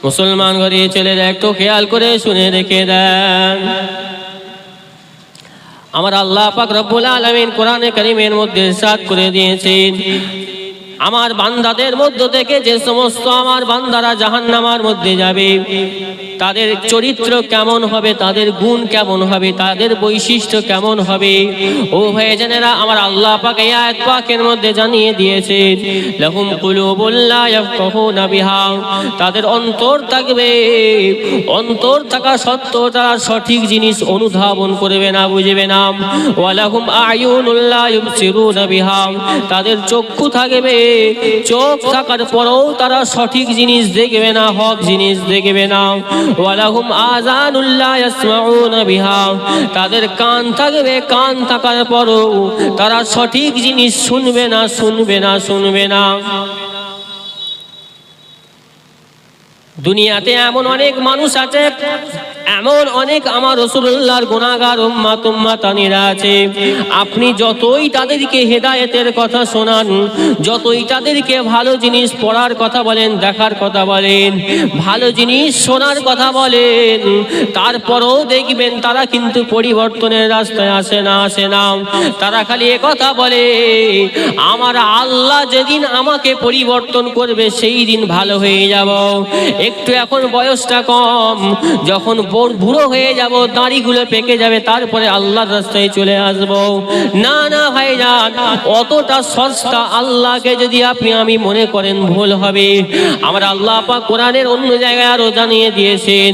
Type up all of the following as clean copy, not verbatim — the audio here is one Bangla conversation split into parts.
মুসলমান ঘরে ছেলেরা একটু খেয়াল করে শুনে রেখে দেন। আমার আল্লাহ পাক রব্বুল আলামিন কোরআনে কারীমের মধ্যে ইরশাদ করে দিয়েছেন, আমার বান্দাদের মধ্য থেকে যে সমস্ত আমার বান্দারা জাহান্নামের মধ্যে যাবে, তাদের চরিত্র কেমন হবে, তাদের গুণ কেমন হবে, তাদের বৈশিষ্ট্য কেমন হবে, ও ভাইজানেরা আমার আল্লাহ পাক এই আয়াত পাকের মধ্যে জানিয়ে দিয়েছেন, লাহুম কুলুবুল লা ইয়াফকাহুনা বিহা, তাদের অন্তর থাকবে, অন্তর থাকা সত্ত্বেও তারা সঠিক জিনিস অনুধাবন করবে না, বুঝবে না। ওয়া লাহুম আয়ুনুল লা ইউবসিরুনা বিহা, তাদের চক্ষু থাকবে, চোখ থাকার পরেও তারা সঠিক জিনিস দেখবে না, হক জিনিস দেখবে না। ওয়ালাহুম আযানুল লা ইয়াসমাউনা বিহা, তাদের কান থাকবে, কান থাকার পরেও তারা সঠিক জিনিস শুনবে না, শুনবে না, শুনবে না। দুনিয়াতে এমন অনেক মানুষ আছে, এমন অনেক আমার রাসূলুল্লাহর গুনাহগার উম্মতানিরা আছে, আপনি যতই তাদেরকে হেদায়েতের কথা শোনান, যতই তাদেরকে ভালো জিনিস পড়ার কথা বলেন, দেখার কথা বলেন, ভালো জিনিস শোনার কথা বলেন, তারপরেও দেখবেন তারা কিন্তু পরিবর্তনের রাস্তায় আসে না, আসে না। তারা খালি কথা বলে, আমার আল্লাহ যেদিন আমাকে পরিবর্তন করবে সেই দিন ভালো হয়ে যাব। একটু এখন বয়সটা কম, যখন বুড়ো হয়ে যাব, দাড়িগুলো পেকে যাবে, তারপরে আল্লাহর রাস্তায় চলে আসব। না না ভাইজান, অতটা সস্তা আল্লাহকে যদি আপনি আমি মনে করেন, ভুল হবে। আমার আল্লাহ পাক কোরআনের অন্য জায়গায় আরো জানিয়ে দিয়েছেন,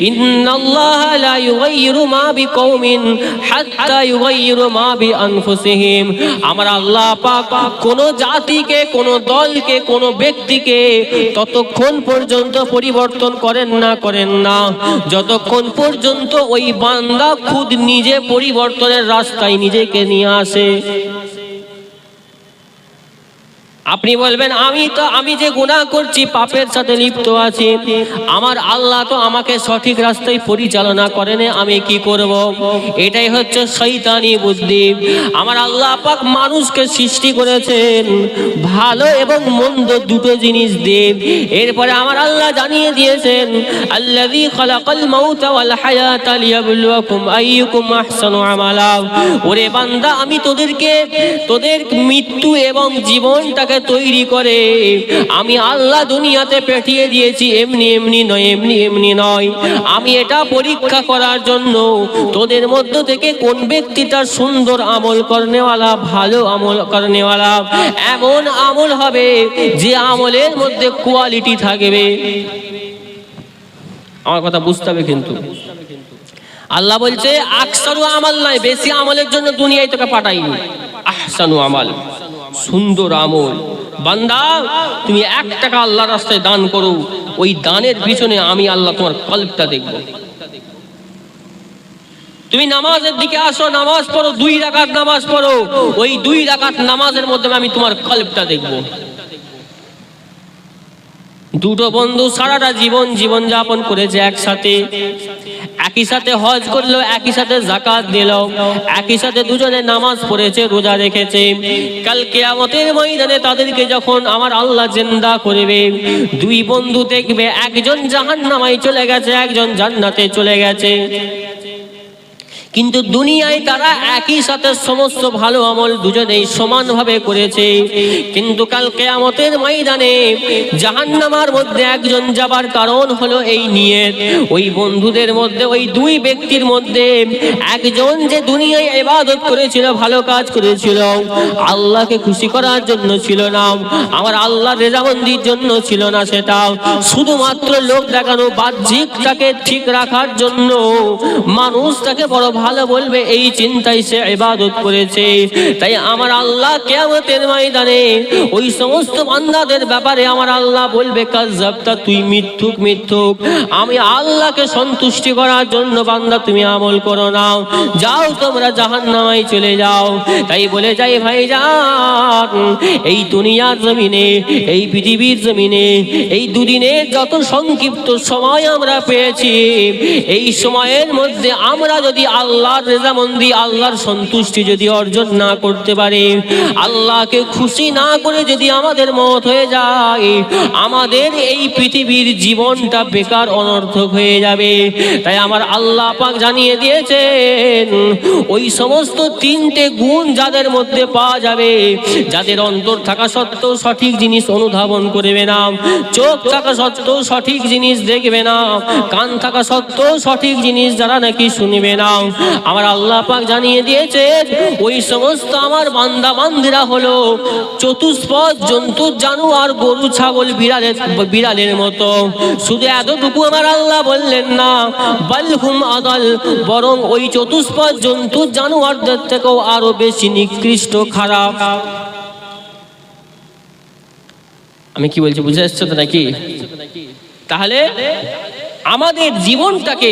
ইন্নাল্লাহা লা ইউগাইয়িরু মা বিকওমিন হাত্তা ইউগাইয়িরু মা বিআনফুসিহিম। আমার আল্লাহ পাক কোন জাতিকে, কোন দলকে, কোন ব্যক্তিকে ততক্ষণ পর্যন্ত পরিবর্তন করেন না যতক্ষণ পর্যন্ত ওই বান্দা খুদ নিজে পরিবর্তনের রাস্তায় নিজেকে নিয়ে আসে। আপনি বলবেন, আমি যে গুনাহ করছি, পাপের সাথে লিপ্ত আছি, আমার আল্লাহ তো আমাকে সঠিক রাস্তায় পরিচালনা করেন, আমি কি করব? এটাই হচ্ছে শয়তানি বুদ্ধি। আমার আল্লাহ পাক মানুষকে সৃষ্টি করেছেন ভালো এবং মন্দ দুটো জিনিস দিয়ে। এরপরে আমার আল্লাহ জানিয়ে দিয়েছেন, আল্লাযী খালাকাল মাউতা ওয়াল হায়াতা লিয়াবলুয়াকুম আইয়ুকুম আহসানু আমালা। ওরে বান্দা, আমি তোদের মৃত্যু এবং জীবনটাকে তৈরি করে আমি আল্লাহ দুনিয়াতে পাঠিয়ে দিয়েছি, এমনি এমনি নয়। আমি এটা পরীক্ষা করার জন্য তোদের মধ্য থেকে কোন ব্যক্তিটা সুন্দর আমল করনেওয়ালা, ভালো আমল করনেওয়ালা, এমন আমল হবে যে আমলের মধ্যে কোয়ালিটি থাকবে। আমার কথা বুঝতে হবে কিন্তু। আল্লাহ বলছে আকসারু আমাল নয়, বেশি আমলের জন্য দুনিয়ায় তোকে পাঠাইনি, আহসানু আমাল, সুন্দর আমল। বান্দা, তুমি 1 টাকা আল্লাহর রাস্তায় দান করো, ওই দানের পিছনে আমি আল্লাহ তোমার কলবটা দেখব। তুমি নামাজের দিকে আসো, নামাজ পড়ো, 2 রাকাত নামাজ পড়ো, ওই 2 রাকাত নামাজের মধ্যে আমি তোমার কলবটা দেখব। দুটো বন্ধু সারাটা জীবন যাপন করেছে একসাথে, একই সাথে হজ করলো, একই সাথে যাকাত দিল, একই সাথে দুজনে নামাজ পড়েছে, রোজা রেখেছে। কাল কিয়ামতের ময়দানে তাদেরকে যখন আমার আল্লাহ জিন্দা করবে, 2 বন্ধু দেখবে, একজন জাহান্নামে চলে গেছে, একজন জান্নাতে চলে গেছে। কিন্তু দুনিয়ায় তারা একই সাথে সমস্ত ভালো আমল দুজনেই সমানভাবে করেছে। কিন্তু কাল কিয়ামতের ময়দানে জাহান্নামের মধ্যে একজন যাবার কারণ হলো এই নিয়ত। ওই বন্ধুদের মধ্যে, ওই 2 ব্যক্তির মধ্যে একজন যে দুনিয়ায় ইবাদত করেছিল, ভালো কাজ করেছিল, আল্লাহকে খুশি করার জন্য ছিল না, আমার আল্লাহর রেজামন্দির জন্য ছিল না, সেটা শুধুমাত্র লোক দেখানো, বাহ্যিকটাকে ঠিক রাখার জন্য, মানুষ তাকে বড় ভালো বলবে এই চিন্তায় সে ইবাদত করেছে। তাই আমার আল্লাহ কিয়ামতের ময়দানে ওই সমস্ত বান্দাদের ব্যাপারে আমার আল্লাহ বলবে, কাযাবতা, তুই মিথ্যুক। আমি আল্লাহকে সন্তুষ্টি করার জন্য বান্দা তুমি আমল করো না, যাও তোমরা জাহান্নামে চলে যাও। তাই বলে যাই ভাইজান, এই দুনিয়ার জমিনে, এই পৃথিবীর জমিনে এই 2 দিনের যত সংক্ষিপ্ত সময় আমরা পেয়েছি, এই সময়ের মধ্যে আমরা যদি আল্লাহর রেজামন্দি, আল্লাহর সন্তুষ্টি যদি অর্জন না করতে পারে, আল্লাহকে খুশি না করে যদি আমাদের মওত হয়ে যায়, আমাদের এই পৃথিবীর জীবনটা বেকার অনর্থক হয়ে যাবে। তাই আমার আল্লাহ পাক জানিয়ে দিয়েছেন, ওই সমস্ত তিনটে গুণ যাদের মধ্যে পাওয়া যাবে, যাদের অন্তর থাকা সত্ত্বেও সঠিক জিনিস অনুধাবন করবে না, চোখ থাকা সত্ত্বেও সঠিক জিনিস দেখবে না, কান থাকা সত্ত্বেও সঠিক জিনিস যারা নাকি শুনবে না, আমার আল্লাহ পাক জানিয়ে দিয়েছেন ওই সমস্ত আমার বান্দা বান্দিরা হলো চতুষ্পদ জন্তু, জানোয়ার, গরু, ছাগল, বিড়ালের মতো। শুধু এতটুকু আমার আল্লাহ বললেন না, বালহুম আদাল, বরং ওই চতুষ্পদ জন্তু জানোয়ারদের থেকেও আরো বেশি নিকৃষ্ট, খারাপ। আমি কি বলছি বুঝে আসছো তো নাকি? তাহলে আমাদের জীবনটাকে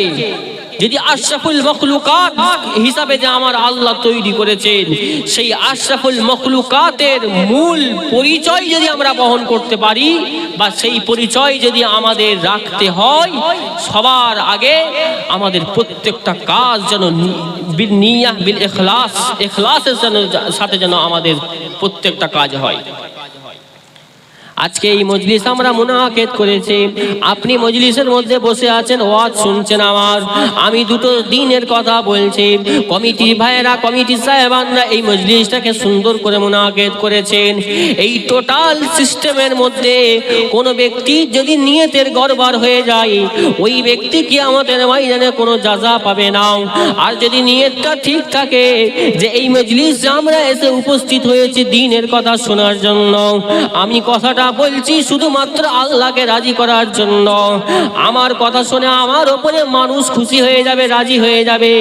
যদি আশরাফুল মখলুকাত হিসাবে যে আমার আল্লাহ তৈরি করেছেন, সেই আশরাফুল মখলুকাতের মূল পরিচয় যদি আমরা বহন করতে পারি, বা সেই পরিচয় যদি আমাদের রাখতে হয়, সবার আগে আমাদের প্রত্যেকটা কাজ যেন বিল নিয়াহ বিল ইখলাস, ইখলাসের সাথে যেন আমাদের প্রত্যেকটা কাজ হয়। আজকে এই মজলিস আমরা মুনাকেদ করেছি, আপনি মজলিসের মধ্যে বসে আছেন, ওয়াজ শুনছেন আমার, আমি দুটো দিনের কথা বলছি। কমিটির ভাইয়েরা, কমিটি সাহেবানরা এই মজলিসটাকে সুন্দর করে মুনাকেদ করেছেন। এই টোটাল সিস্টেমের মধ্যে কোনো ব্যক্তি যদি নিয়তের গড়বড় হয়ে যায়, ওই ব্যক্তি কিয়ামতের ময়দানে কোনো জাযা পাবে না। আর যদি নিয়তটা ঠিক থাকে যে এই মজলিসে আমরা এসে উপস্থিত হয়েছি দ্বীনের কথা শোনার জন্য, আমি কথাটা বলছি শুধুমাত্র আল্লাহকে রাজি করার জন্য, আমার কথা শুনে আমার উপরে মানুষ খুশি হয়ে যাবে, রাজি হয়ে যাবে,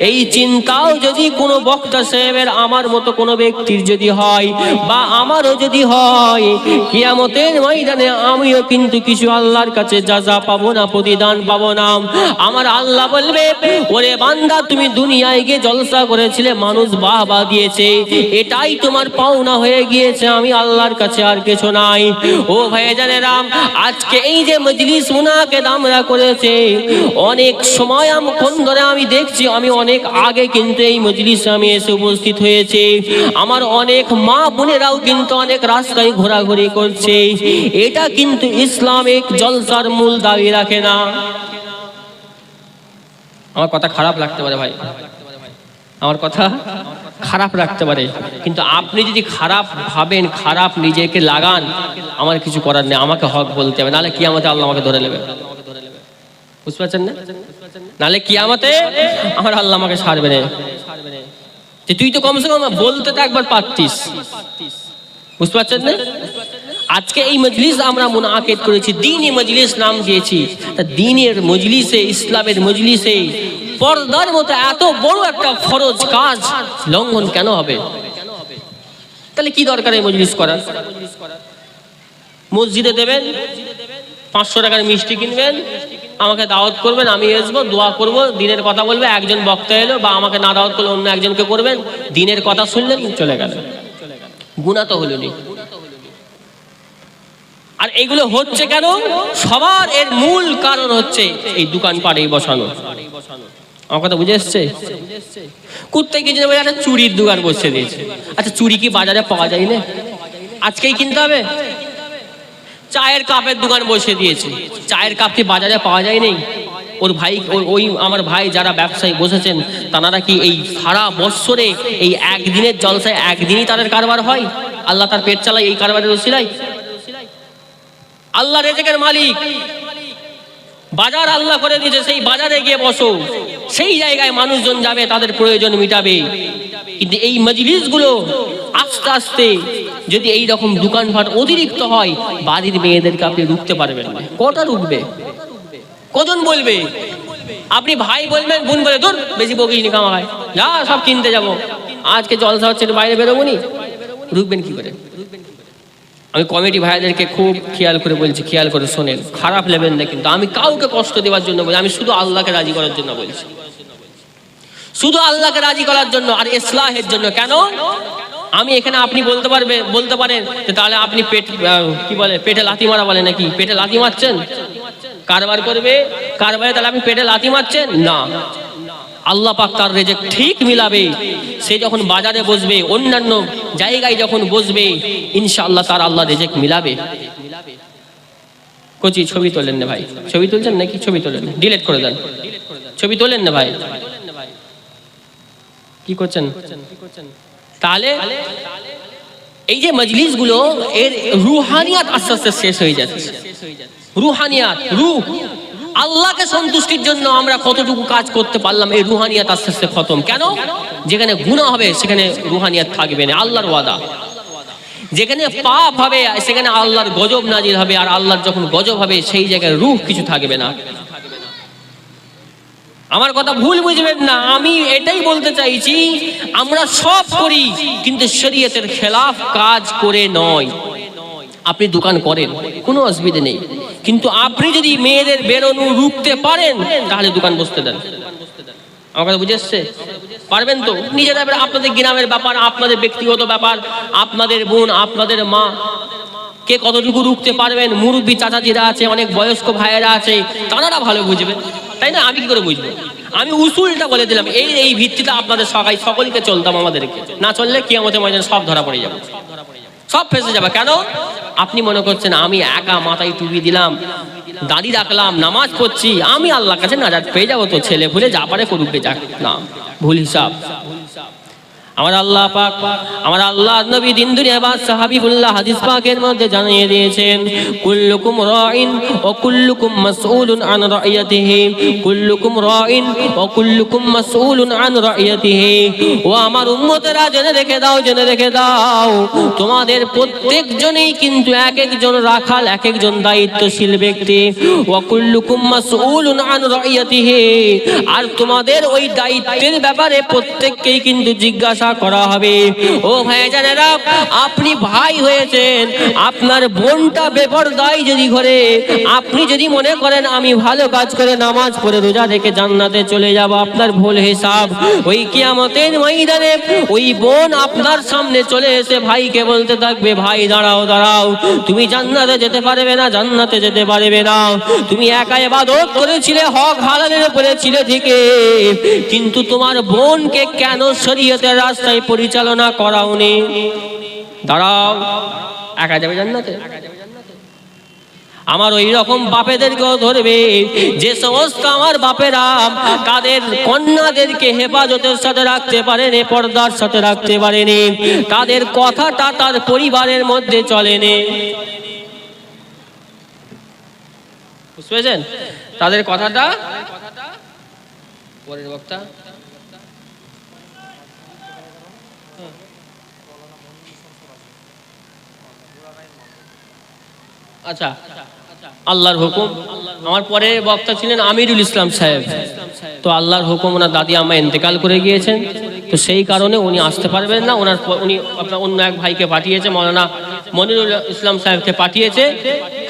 এই চিন্তাও যদি কোনো বক্তা সাহেবের আমার মতো কোনো ব্যক্তির যদি হয়, বা আমারও যদি হয়, কিয়ামতের ময়দানে আমিও কিন্তু কিছু আল্লাহর কাছে জাযা পাবো না, প্রতিদান পাবো না। আমার আল্লাহ বলবে, ওরে বান্দা, তুমি দুনিয়ায় গিয়ে জলসা করেছিলে, মানুষ বাহবা দিয়েছে, এটাই তোমার পাওনা হয়ে গিয়েছে, আমি আল্লাহর কাছে আর কিছু নাই। ও ভাইজানেরা, আজকে এই যে মজলিস মুনাকেদ আমরা করেছে, অনেক সময় ধরে আমি দেখছি, আমি অনেক আগে কিন্তু এই মজলিসে আমি এসে উপস্থিত হয়েছে, আমার অনেক মা বোনেরাও কিন্তু অনেক রাস্তায় ঘোরাঘুরি করছে। এটা কিন্তু ইসলামিক জলসার মূল দাবি রাখে না। আমার কথা খারাপ লাগতে পারে ভাই, আমার কথা খারাপ লাগতে পারে, কিন্তু আপনি যদি খারাপ ভাবেন, খারাপ নিজেকে লাগান, আমার কিছু করার নেই, আমাকে হক বলতে হবে, নাহলে কিয়ামতে আল্লাহ আমাকে ধরে নেবে। বুঝতে পারছেন না? নাহলে কিয়ামতে আমার আল্লাহ আমাকে ছাড়বে না, যে তুই তো কমসে কম বলতে তো একবার পারতিস। বুঝতে পারছেন না? আজকে এই মজলিস আমরা মুনাকেদ করেছি, দ্বীনি মজলিস নাম দিয়েছি। তা দ্বীনের মজলিসে, ইসলামের মজলিসে পর্দার মতো এত বড় একটা ফরজ কাজ লঙ্ঘন কেন হবে? তাহলে কি দরকার এই মজলিস করার? মসজিদে দেবেন, 500 টাকার মিষ্টি কিনবেন, আমাকে দাওয়াত করবেন, আমি আসবো, দোয়া করব, দ্বীনের কথা বলবে, একজন বক্তা এলো, বা আমাকে না দাওয়াত করলে অন্য একজনকে করবেন, দ্বীনের কথা শুনলেন, চলে গেল, গুনাহ তো হলো না। আর এগুলো হচ্ছে কেন? সবার এর মূল কারণ হচ্ছে এই দোকানপাটে বসানো। আমার কথা বুঝে এসছে? কোথায় কিছু একটা চুরির দোকান বসে দিয়েছে। আচ্ছা, চুরি কি বাজারে পাওয়া যায় না? আজকেই কিনতে হবে? চায়ের কাপের দোকান বসে দিয়েছে, চায়ের কাপ কি বাজারে পাওয়া যায় নেই? ওর ভাই, ওই আমার ভাই যারা ব্যবসায়ী বসেছেন, তারা কি এই সারা বৎসরে এই একদিনের জলসায় একদিনই তাদের কারবার হয়? আল্লাহ তার পেট চালায় এই কারবারের ওসিলায়। আল্লাহ রেজেকের মালিক, বাজার আল্লাহ করে দিয়েছে, সেই বাজারে গিয়ে বসো, সেই জায়গায় মানুষজন যাবে, তাদের প্রয়োজন মিটাবে। কিন্তু এই মজলিসগুলো আস্তে আস্তে যদি এই রকম দোকানপাট অতিরিক্ত হয়, বাড়ির মেয়েদেরকে আপনি রুখতে পারবেন না। কটা রুখবে? কজন বলবে? আপনি ভাই বলবেন, বোন বলে দূর বেশি বকিস নি, কামাই যা, সব কিনতে যাবো, আজকে জলসা হচ্ছে, বাইরে বেরোবো নি, রুখবেন কি করে? আমি কমিটি ভাইদেরকে খুব খেয়াল করে বলছি, খেয়াল করে শোনেন, খারাপ নেবেন না, কিন্তু আমি কাউকে কষ্ট দেওয়ার জন্য বলি, আমি শুধু আল্লাহকে রাজি করার জন্য বলছি, শুধু আল্লাহকে রাজি করার জন্য আর ইসলাহের জন্য। কেন? আমি এখানে, আপনি বলতে পারেন যে তাহলে আপনি কি বলে, পেটে লাথি মারা বলে নাকি? পেটে লাথি মারছেন? কারবার করবে, কারবারে তাহলে আপনি পেটে লাথি মারছেন? না, আল্লাহ পাক তার রিজিক ঠিক মিলাবে। সে যখন বাজারে বসবে, অন্যান্য জায়গায় যখন বসবে, ইনশাআল্লাহ তার আল্লাহ রিজিক মিলাবে। কোচি ছবি তোলেন না ভাই, ছবি তুলছেন নাকি? ছবি তোলেন, ডিলিট করে দেন। ছবি তোলেন না ভাই, কি করছেন? তাহলে এই যে মজলিস গুলো, এর রুহানিয়াত আস্তে আস্তে শেষ হয়ে যাচ্ছে। রুহানিয়াত, রূহ, আল্লাহকে সন্তুষ্টির জন্য আমরা কতটুকু কাজ করতে পারলাম, এই রুহানিয়াত আস্তে আস্তে খতম। কেন? যেখানে গুনাহ হবে সেখানে রুহানিয়াত থাকবে না, আল্লাহর ওয়াদা। যেখানে পাপ হবে সেখানে আল্লাহর গজব নাজিল হবে, আর আল্লাহর যখন গজব হবে সেই জায়গায় রূহ কিছু থাকবে না। আমার কথা ভুল বুঝবেন না, আমি এটাই বলতে চাইছি, আমরা সব করি কিন্তু শরীয়তের খেলাফ কাজ করে নয়। আপনি দোকান করেন, কোনো অসুবিধা নেই, কিন্তু আপনি যদি মেয়েদের বেরোনো রুখতে পারেন তাহলে দোকান বসতে দেন। আমার কথা বুঝে এসছে? পারবেন তো? নিজেরা আপনাদের গ্রামের ব্যাপার, আপনাদের ব্যক্তিগত ব্যাপার, আপনাদের বোন, আপনাদের মা, কে কতটুকু রুখতে পারবেন। মুরব্বী চাচাজিরা আছে, অনেক বয়স্ক ভাইয়েরা আছে, তারা ভালো বুঝবেন, তাই না? আমি কি করে বুঝবো? আমি উসুলটা বলে দিলাম, এই ভিত্তিতে আপনাদের সকলকে চলতাম। আমাদেরকে না চললে কিয়ামতের ময়দানে সব ধরা পড়ে যাবে, সব ফেসে যাবে। কেন? আপনি মনে করছেন আমি একা মাথায় টুপি দিলাম, দাড়ি রাখলাম, নামাজ পড়ছি, আমি আল্লাহর কাছে নাজাত পেয়ে যাবো, তো ছেলে ফুলে যা পারে করুক যাক। না, ভুল হিসাব। আমার আল্লাহ পাক, আমার আল্লাহ নবী দিন দুনিয়া বাদ সাহাবিবুল্লাহ হাদিস পাকের মধ্যে জানিয়ে দিয়েছেন, কুল্লুকুম রাইন ওয়া কুল্লুকুম মাসউলুন আন রাইয়াতিহি, কুল্লুকুম রাইন ওয়া কুল্লুকুম মাসউলুন আন রাইয়াতিহি। ও আমার উম্মতেরা, জেনে রেখে দাও, জেনে রেখে দাও, তোমাদের প্রত্যেকজনেই কিন্তু এক একজন রাখাল, এক একজন দায়িত্বশীল ব্যক্তি। ওয়া কুল্লুকুম মাসউলুন আন রাইয়াতিহি, আর তোমাদের ওই দায়িত্বের ব্যাপারে প্রত্যেককেই কিন্তু জিজ্ঞাসা করা হবে। ও ভাইজানেরা, আপনি ভাই হয়েছেন, আপনার বোনটা বেপরদাই যদি ঘরে, আপনি যদি মনে করেন আমি ভালো কাজ করে নামাজ পড়ে রোজা রেখে জান্নাতে চলে যাব, আপনার ভুল হিসাব। ওই কিয়ামতের ময়দানে ওই বোন আপনার সামনে চলে এসে ভাইকে বলতে থাকবে, ভাই দাঁড়াও দাঁড়াও, তুমি জান্নাতে যেতে পারবে না, জান্নাতে যেতে পারবে না। তুমি একা ইবাদত করেছিলে, হক হালালের উপরে ছিলে ঠিকই, কিন্তু তোমার বোনকে কেন শরীয়তের রাস্তায় পরিচালনা করাওনি? দাঁড়াও, একা যাবে জান্নাতে? আমার ওই রকম বাপেদেরকেও ধরবে, যে সমস্ত আমার বাপেরা তাদের কন্যাদেরকে হেফাজতের সাথে রাখতে পারেনি, পর্দার সাথে রাখতে পারেনি, তাদের কথাটা তার পরিবারের মধ্যে চলেনি। বুঝতে পেরেছেন? তাদের কথাটা, পরের বক্তা, আচ্ছা, আল্লাহর হুকুম। আমার পরে বক্তা ছিলেন আমিরুল ইসলাম সাহেব, তো আল্লাহর হুকুম, ওনার দাদি আম্মা ইন্তেকাল করে গিয়েছেন, তো সেই কারণে উনি আসতে পারবেন না। উনি আপনার অন্য এক ভাইকে পাঠিয়েছে, মৌলানা মনিরুল ইসলাম সাহেবকে পাঠিয়েছে।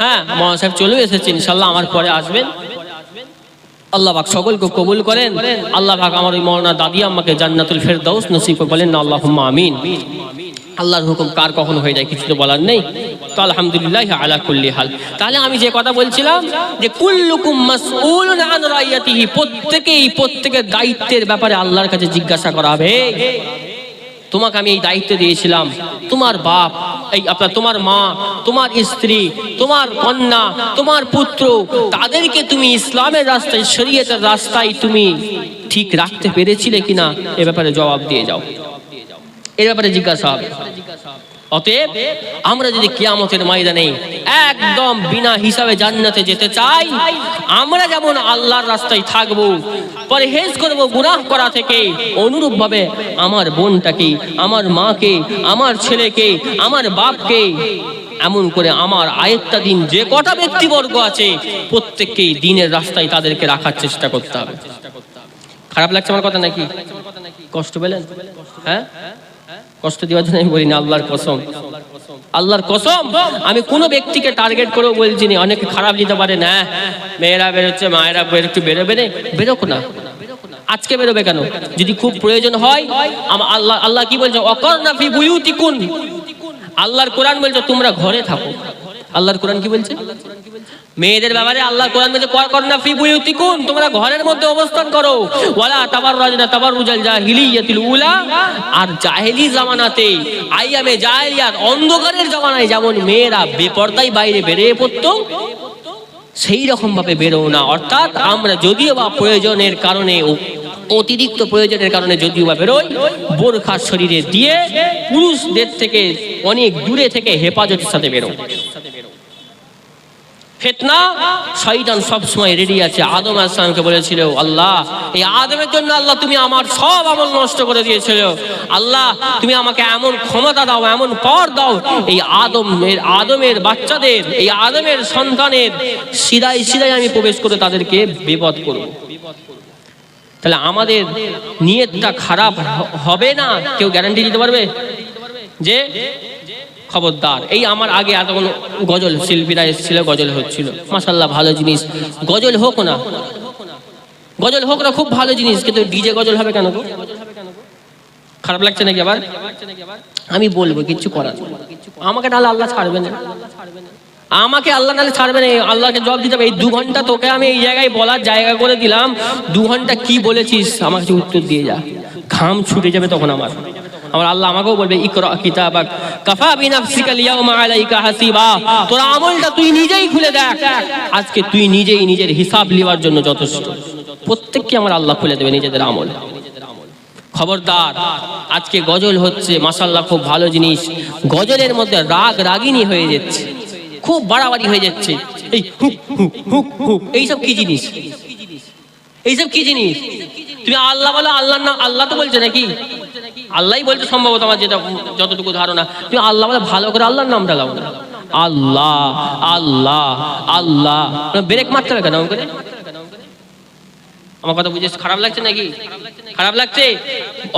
হ্যাঁ, মৌলানা সাহেব চলে এসেছেন, ইনশাল্লাহ আমার পরে আসবেন। আল্লাহ পাক সকলকে কবুল করেন। আল্লাহ পাক আমার ওই মৌলানা দাদি আম্মাকে জান্নাতুল ফেরদাউস নসিব করে, বলেন না আল্লাহুম্মা আমিন। আল্লাহর হুকুম কার কখন হয়ে যায় কিছু তো বলার নেই, তো আলহামদুলিল্লাহ আলা কুল্লি হাল। তাহলে আমি যে কথা বলছিলাম, যে কুল্লুকুম মাসউলুন আন রাইয়াতিহি, প্রত্যেকের দায়িত্বের ব্যাপারে আল্লাহর কাছে জিজ্ঞাসা করা হবে। তোমাকে আমি এই দায়িত্ব দিয়েছিলাম, তোমার বাপ, এই আপনার তোমার মা, তোমার স্ত্রী, তোমার কন্যা, তোমার পুত্র, তাদেরকে তুমি ইসলামের রাস্তায়, শরীয়তের রাস্তায় তুমি ঠিক রাখতে পেরেছিলে কিনা, এ ব্যাপারে জবাব দিয়ে যাও, এর ব্যাপারে জিজ্ঞাসা হবে। অতএব আমরা যদি কিয়ামতের ময়দানে একদম বিনা হিসাবে জান্নাতে যেতে চাই, আমরা যেমন আল্লাহর রাস্তায় থাকবো, পরহেজ করব গুনাহ করা থেকে, অনুরূপ ভাবে আমার বোনটাকে, আমার মাকে, আমার ছেলেকে, আমার বাপকে, এমন করে আমার আয়েত্তা দিন যে কটা ব্যক্তিবর্গ আছে প্রত্যেককেই দিনের রাস্তায় তাদেরকে রাখার চেষ্টা করতে হবে। খারাপ লাগছে আমার কথা নাকি? কষ্ট পেলেন? হ্যাঁ, কষ্ট দেওয়ার জন্য আমি বলি না, আল্লাহর কসম, আল্লাহর কসম, আমি কোনো ব্যক্তিকে টার্গেট করেও বলছি না। অনেকে খারাপ দিতে পারে না, মেয়েরা বেরোচ্ছে, মায়েরা একটু বেরোবে না, বেরোক না। আজকে বেরোবে কেন? যদি খুব প্রয়োজন হয়। আল্লাহ কি বলছে? ওয়াকারনা ফি বুয়ুতিকুন, আল্লাহর কোরআন বলছে তোমরা ঘরে থাকো। আল্লাহর কোরআন কি বলছে? মেয়েদের ব্যাপারে আল্লাহ কোরআন মধ্যে করনা ফি বুয়ুতিকুম, তোমরা ঘরের মধ্যে অবস্থান করো, ওয়ালা তাবাররাজনা তাবাররুজাল জাহিলিয়াতিল উলা, আর জাহেলি জামানাতে আইয়ামে জাহেলিয়াত অন্ধকারের জামানায় যেমন মেয়েরা বেপরদায় বাইরে বেরিয়ে পড়তো, সেই রকম ভাবে বেরো না। অর্থাৎ আমরা যদিও বা প্রয়োজনের কারণে, অতিরিক্ত প্রয়োজনের কারণে যদিও বা বেরোই, বোরখা শরীরে দিয়ে পুরুষদের থেকে অনেক দূরে থেকে হেফাজতের সাথে বেরো। ফিতনা, শয়তান সবসময় রেডি আছে। আদম আলাইহিস সালামকে বলেছিল, আল্লাহ এই আদমের জন্য আল্লাহ তুমি আমার সব আমল নষ্ট করে দিয়েছিল, আল্লাহ তুমি আমাকে এমন ক্ষমতা দাও, এমন পর দাও, এই আদমের বাচ্চাদের, এই আদমের সন্তানের সিধাই সিধাই আমি প্রবেশ করে তাদেরকে বিপদ করব। তাহলে আমাদের নিয়তটা খারাপ হবে না, কেউ গ্যারান্টি দিতে পারবে? যে খবরদার, এই আমার আগে এতক্ষণ গজল শিল্পীরা এসেছিল, গজল হচ্ছিল, মাশাআল্লাহ ভালো জিনিস, গজল হোক না, গজল হোক না, খুব ভালো জিনিস, কিন্তু ডিজে গজল হবে কেন? খারাপ লাগছে নাকি আবার? আমি বলবো কিচ্ছু করার, আমাকে নাহলে আল্লাহ ছাড়বে না, আমাকে আল্লাহ নাহলে ছাড়বে না, আল্লাহকে জবাব দিতে হবে। এই 2 ঘন্টা তোকে আমি এই জায়গায় বলার জায়গা করে দিলাম, 2 ঘন্টা কি বলেছিস আমাকে উত্তর দিয়ে যা, ঘাম ছুটে যাবে তখন আমার আল্লাহ আমাকেও বলবে, ইকরা কিতাবাক কাফা বিনাফসিকা আল-ইয়াওমা আলাইকা হাসিবা, তোর আমলটা তুই নিজেই খুলে দেখ, আজকে তুই নিজেই নিজের হিসাব নেওয়ার জন্য যথেষ্ট। প্রত্যেককে আমার আল্লাহ খুলে দেবে নিজেদের আমল। খবরদার, আজকে গজল হচ্ছে, মাশাআল্লাহ খুব ভালো জিনিস, গজলের মধ্যে রাগ রাগিনী হয়ে যাচ্ছে, খুব বাড়াবাড়ি হয়ে যাচ্ছে, এই হুক হুক হুক হুক, এইসব কি জিনিস? এইসব কি জিনিস? তুমি আল্লাহ বলো, আল্লাহর নাম, আল্লাহ তো বলছে নাকি? আল্লাহই বলতে সম্ভবত, আমার যেটা যতটুকু ধারণা। তুমি আল্লাহ বলে ভালো করে আল্লাহর নামটা লাও না, আল্লাহ আল্লাহ আল্লাহ, ব্রেক মারতে হবে কেন? আমার কথা বুঝে খারাপ লাগছে নাকি? খারাপ লাগছে?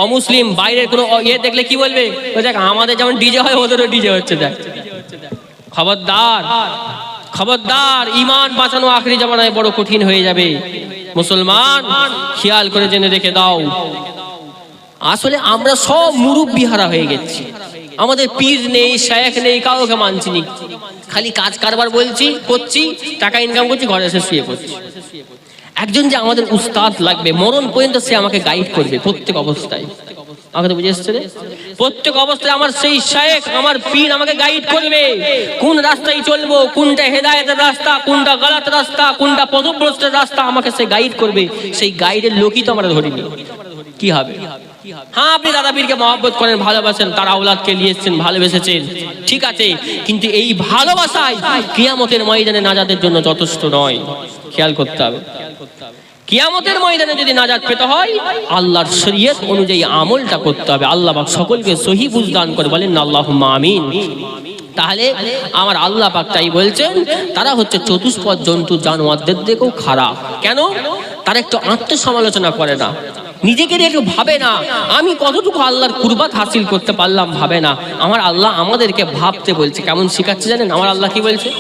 অমুসলিম বাইরের কোনো ইয়ে দেখলে কি বলবে? দেখ আমাদের যেমন ডিজে হয় ওদেরও ডিজে হচ্ছে, দেখ। খবরদার, খবরদার, ইমান বাঁচানো আখেরি জামানায় বড় কঠিন হয়ে যাবে। মুসলমান খেয়াল করে জেনে রেখে দাও, আসলে আমরা সব মুরব্বি হারা হয়ে গেছি, আমাদের পীর নেই, শায়েখ নেই, কাউকে মানছি নি, খালি কাজ কারবার বলছি, করছি, টাকা ইনকাম করছি, ঘরে এসে শুয়ে পড়ছি। একজন যে আমাদের উস্তাদ লাগবে, মরণ পর্যন্ত সে আমাকে গাইড করবে প্রত্যেক অবস্থায়। আমাকে তো বুঝে এসছে রে, প্রত্যেক অবস্থায় আমার সেই শায়েখ, আমার পীর আমাকে গাইড করবে, কোন রাস্তায় চলবো, কোনটা হেদায়েতের রাস্তা, কোনটা গলত রাস্তা, কোনটা পথভ্রষ্টের রাস্তা, আমাকে সে গাইড করবে। সেই গাইডের লোকই তো আমরা ধরিনি, কি হবে? হ্যাঁ, আপনি দাদা পীরকে মহব্বত করেন, ভালোবাসেন, তার আওলাদকে নিয়েছেন, ভালোবেসেছেন, ঠিক আছে, কিন্তু এই ভালোবাসায় কিয়ামতের ময়দানে নাজাতের জন্য যথেষ্ট নয়। খেয়াল করতে হবে, কিয়ামতের ময়দানে যদি নাজাত পেতে হয়, আল্লাহর শরীয়ত অনুযায়ী আমলটা করতে হবে। আল্লাহ পাক সকলকে সহি বুঝদান করে, বলেন আল্লাহুম্মা আমিন। তাহলে আমার আল্লাহ পাক তাই বলছেন, তারা হচ্ছে চতুষ্পদ জন্তু জানোয়ারদের থেকেও খারাপ। কেন? তারা একটু আত্মসমালোচনা করে না, নিজেকে একটু ভাবে না, আমি কতটুকু আল্লাহর কুরবাত হাসিল করতে পারলাম, ভাবে না। আমার আল্লাহ আমাদেরকে ভাবতে বলছে। কেমন শিখাচ্ছে জানেন আমার আল্লাহ কি বলছে?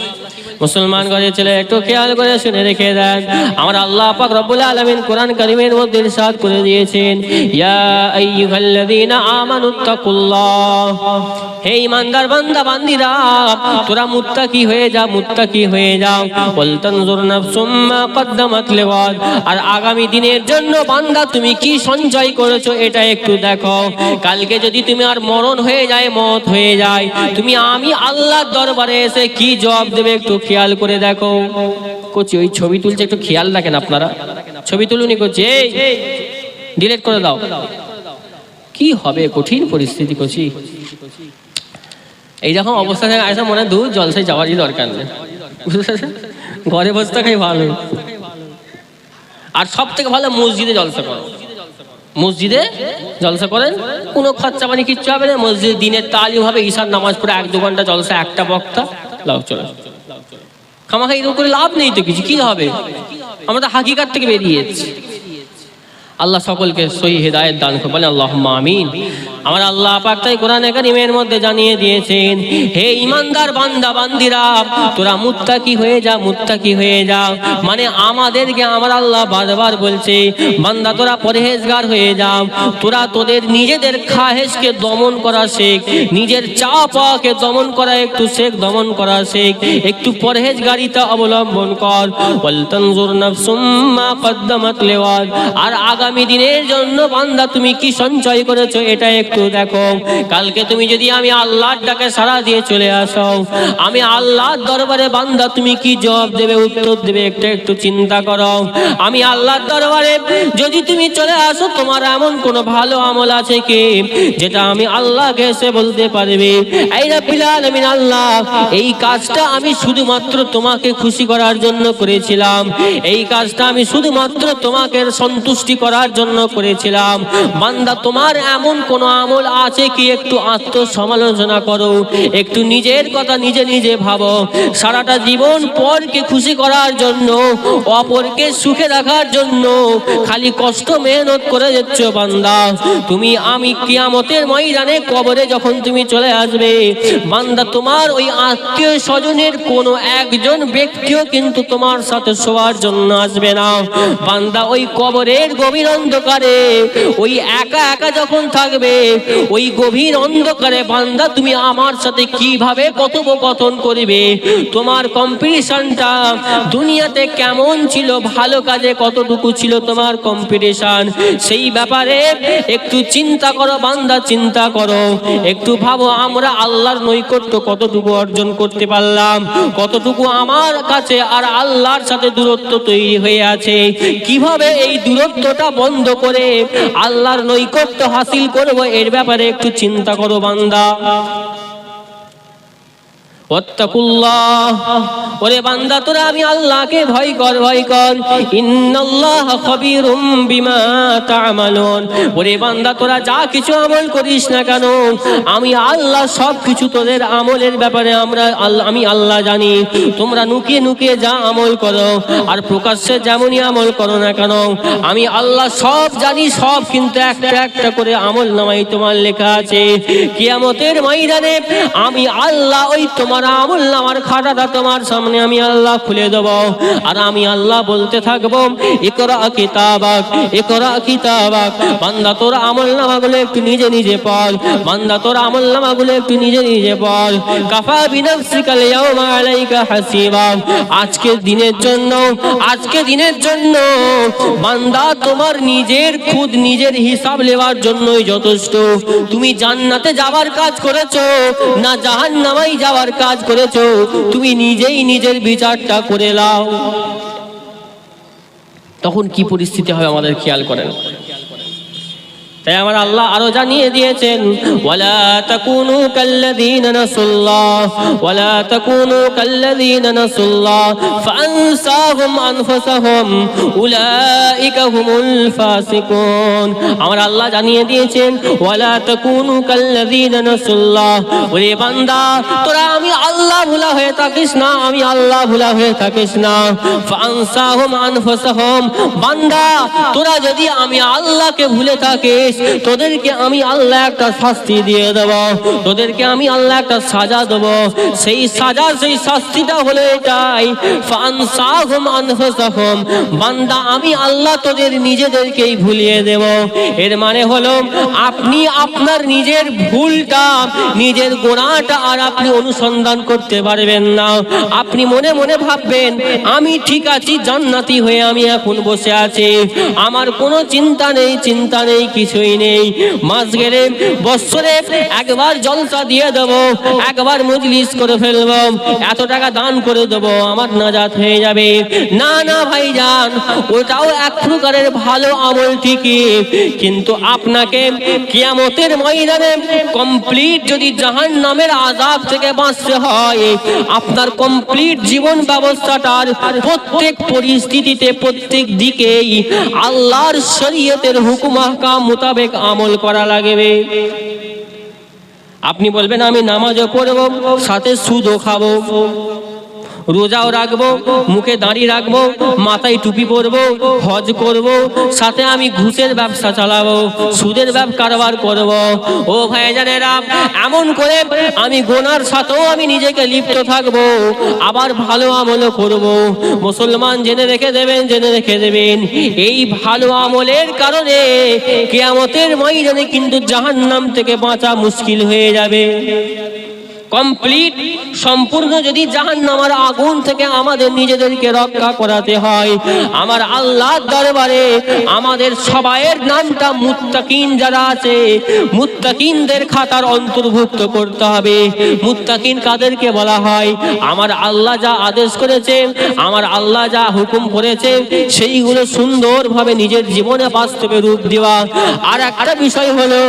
মুসলমান ঘরের ছেলে একটু খেয়াল করে শুনে রেখে দেন, আমার আল্লাহ পাক রব্বুল আলামিন কোরআন কারীমের মধ্যে ইরশাদ করে দিয়েছেন, ইয়া আইয়ুহাল্লাযীনা আমানুত্তাকুল্লাহ, হে ঈমানদার বান্দা বান্দীরা, তোরা মুত্তাকি হয়ে যা, মুত্তাকি হয়ে যাও। ওয়াল তানজুর নাফসুম মা কদ্দামাত লিগাদ, আর আগামী দিনের জন্য বান্দা তুমি কি সঞ্চয় করেছো এটা একটু দেখো। কালকে যদি তুমি আর মরণ হয়ে যায়, মওত হয়ে যায়, তুমি আমি আল্লাহর দরবারে এসে কি জবাব দেবে একটু খেয়াল করে দেখো। কোচি ওই ছবি তুলছে, একটু খেয়াল রাখেন আপনারা, ছবি তুলুনি কোচি, এই ডিলিট করে দাও। কি হবে, কঠিন পরিস্থিতি কোচি। এইরকম অবস্থা থেকে আসা মনে হয় দূর জলসায় যাওয়ারই দরকার নেই, ঘরে বসে থাকাই ভালো। আর সব থেকে ভালো মসজিদে জলসা করো, মসজিদে জলসা করেন, কোনো খরচা পানি কিচ্ছু হবে না। মসজিদে দিনের তালিম হবে, ঈশার নামাজ পড়ে 1-2 ঘন্টা জলসা, একটা বক্তা, লাভ চলে। খামাখা এরকম করে লাভ নেই তো কিছু, কি হবে? আমরা তো হাকিকাত থেকে বেরিয়ে যাচ্ছি। আল্লাহ সকলকে সহি হিদায়াত দান করুন, বলেন আল্লাহুম্মা আমিন। আমার আল্লাহ পাক তাই কোরআনে কারীমের মধ্যে জানিয়ে দিয়েছেন, হে ঈমানদার বান্দা বান্দিরা, তোরা মুত্তাকি হয়ে যা, মুত্তাকি হয়ে যা। মানে আমাদেরকে আমার আল্লাহ বারবার বলছে, বান্দা তোরা পরহেজগার হয়ে যা, তোরা তোদের নিজেদের খাহেশকে দমন করা শেখ, নিজের চা পাওয়াকে দমন করা একটু শেখ, দমন করা শেখ, একটু পরহেজগারিতা অবলম্বন কর। ওয়াল তানজুর নাফসুম মা কদ্দামাত লিগাদ, আর আগামী দিনের জন্য বান্দা তুমি কি সঞ্চয় করেছো এটা একটু দেখো। কালকে তুমি যদি আমি আল্লাহর ডাকে সাড়া দিয়ে চলে আসো, আমি আল্লাহর দরবারে বান্দা তুমি কি জবাব দেবে, উত্তর দেবে, একটু চিন্তা করো। আমি আল্লাহর দরবারে যদি তুমি চলে আসো, তোমার এমন কোন ভালো আমল আছে কি যেটা আমি আল্লাহকে এসে বলতে পারবে, এই রাব্বিল আলামিন আল্লাহ, এই কাজটা আমি শুধুমাত্র তোমাকে খুশি করার জন্য করেছিলাম, এই কাজটা আমি শুধুমাত্র তোমাকে সন্তুষ্টি করার জন্য করেছিলাম। বান্দা তোমার এমন কোন আমল আছে কি, একটু আত্মসমালোচনা করো, একটু নিজের কথা নিজে নিজে ভাবো। সারাটা জীবন পরকে খুশি করার জন্য, অপরকে সুখে রাখার জন্য খালি কষ্ট মেহনত করে যাচ্ছ বান্দা। তুমি আমি কিয়ামতের ময়দানে কবরে যখন তুমি চলে আসবে, বান্দা তোমার ওই আত্মীয় স্বজনের কোনো একজন ব্যক্তিও কিন্তু তোমার সাথে শোয়ার জন্য আসবে না। বান্দা ওই কবরের গভীর অন্ধকারে, ওই একা একা যখন থাকবে, ওই গভীর অন্ধকারে বান্দা তুমি আমার সাথে কিভাবে কথোপকথন করবে, তোমার কম্পিটিশনটা দুনিয়াতে কেমন ছিল, ভালো কাজে কতটুকু ছিল তোমার কম্পিটিশন, সেই ব্যাপারে একটু চিন্তা করো বান্দা, চিন্তা করো, একটু ভাবো আমরা আল্লাহর নৈকট্য কতটুকু অর্জন করতে পারলাম, কতটুকু আমার কাছে আর আল্লাহর সাথে দূরত্ব তৈরি হয়ে আছে, কিভাবে এই দূরত্বটা বন্ধ করে আল্লাহর নৈকট্য হাসিল করব, এর ব্যাপারে একটু চিন্তা করো বান্দা। ওয়াত্তাকুল্লাহ, ওরে বান্দা তোরা আমি আল্লাহকে ভয় কর, ভয় কর। ইন্নাল্লাহা খাবীরুম বিমা তা'মালুন, ওরে বান্দা তোরা যা কিছু আমল করিস না কেন, আমি আল্লাহ সব কিছু তোদের আমলের ব্যাপারে আমি আল্লাহ জানি। তোমরা নুকিয়ে নুকিয়ে যা আমল করো আর প্রকাশ্যে যেমনই আমল করো না কেন, আমি আল্লাহ সব জানি, সব কিন্তু একটা একটা করে আমল নামায় তোমার লেখা আছে। কিয়ামতের ময়দানে আমি আল্লাহ ওই তোমার আমল নামার খাতাটা তোমার সামনে আমি আল্লাহ খুলে দেব, আর আমি আল্লাহ বলতে থাকবো, ইকরা কিতাবাক, ইকরা কিতাবাক। বান্দা তোর আমল নামাগুলো একটু নিজে নিজে পড়, বান্দা তোর আমল নামাগুলো একটু নিজে নিজে পড়। কাফা বিনাফসিকাল ইয়াউমা আলাইকা হাসিবা, আজকের দিনের জন্য, আজকে দিনের জন্য বান্দা তোমার নিজের খুদ নিজের হিসাব নেওয়ার জন্যই যথেষ্ট। তুমি জান্নাতে যাওয়ার কাজ করেছো না জাহান্নামে যাওয়ার কাজ করেছো, তুমি নিজেই নিজের বিচারটা করে নাও। তখন কি পরিস্থিতি হয় আমাদের খেয়াল করেন। তাই আমার আল্লাহ আরো জানিয়ে দিয়েছেন, ওয়ালা তাকুনু কাল্লাযীনা নাসুল্লাহ, ওয়ালা তাকুনু কাল্লাযীনা নাসুল্লাহ ফাআনসাহুম আনফুসাহুম উলাইকা হুমুল ফাসিকুন। আমার আল্লাহ জানিয়ে দিয়েছেন, ওয়ালা তাকুনু কাল্লাযীনা নাসুল্লাহ, ওরে বান্দা তোরা আমি আল্লাহ ভুলা হয়ে থাকিস না, আমি আল্লাহ ভুলা হয়ে থাকিস না। ফাআনসাহুম আনফুসাহুম, বান্দা তোরা যদি আমি আল্লাহকে ভুলে থাকিস, তোদেরকে আমি আল্লাহ একটা শাস্তি দিয়ে দেব, তোদেরকে আমি আল্লাহ একটা সাজা দেব। সেই সাজা, সেই শাস্তিটা হলো এটাই, ফানসাহুম আনফুসাহুম, বান্দা আমি আল্লাহ তোদের নিজেদেরকেই ভুলিয়ে দেব। এর মানে হলো আপনি আপনার নিজের ভুলটা, নিজের গুনাহটা আর আপনি অনুসন্ধান করতে পারবেন না। আপনি মনে মনে ভাববেন আমি ঠিক আছি, জান্নাতি হয়ে আমি এখন বসে আছি, আমার কোনো চিন্তা নেই, চিন্তা নেই, কিছুই নেই। মাস গেলে বছরে একবার জলসা দিয়ে দেব, একবার মজলিস করে ফেলবো, এত টাকা দান করে দেব, আমার নাজাত হয়ে যাবে। না না ভাইজান, ওটাও এক প্রকারের ভালো আমল ঠিকই, কিন্তু আপনাকে কিয়ামতের ময়দানে কমপ্লিট যদি জাহান্নামের আযাব থেকে বাঁচতে হয়, আপনার কমপ্লিট জীবন ব্যবস্থাটার প্রত্যেক পরিস্থিতিতে, প্রত্যেক দিকেই আল্লাহর শরীয়তের হুকুম আহকাম মোতাবেক আমল করা লাগবে। আপনি বলবেন আমি নামাজও পড়ব, সাথে সুদও খাবো, রোজাও রাখবো, মুখে দাঁড়ি রাখবো, মাথায় টুপি পরবো, হজ করব, সাথে আমি ঘুষের ব্যবসা চালাবো, সুদের কারবার করব। ও ভাইজানেরা, এমন করে আমি গোনার সাথেও আমি নিজেকে লিপ্ত থাকবো, আবার ভালো আমলও করব। মুসলমান জেনে রেখে দেবেন এই ভালো আমলের কারণে কিয়ামতের ময়দানে কিন্তু জাহান্নাম থেকে বাঁচা মুশকিল হয়ে যাবে। কমপ্লিট সম্পূর্ণ যদি জাহান্নামের আগুন থেকে আমাদের নিজেদেরকে রক্ষা করাতে হয়, আমার আল্লাহর দরবারে আমাদের সবাইয়ের নামটা মুত্তাকিন যারা আছে মুত্তাকিনদের খাতার অন্তর্ভুক্ত করতে হবে। মুত্তাকিন কাদেরকে বলা হয়? আমার আল্লাহ যা আদেশ করেছে, আমার আল্লাহ যা হুকুম করেছে সেইগুলো সুন্দরভাবে নিজের জীবনে বাস্তবে রূপ দেওয়া। আর একটা বিষয় হলো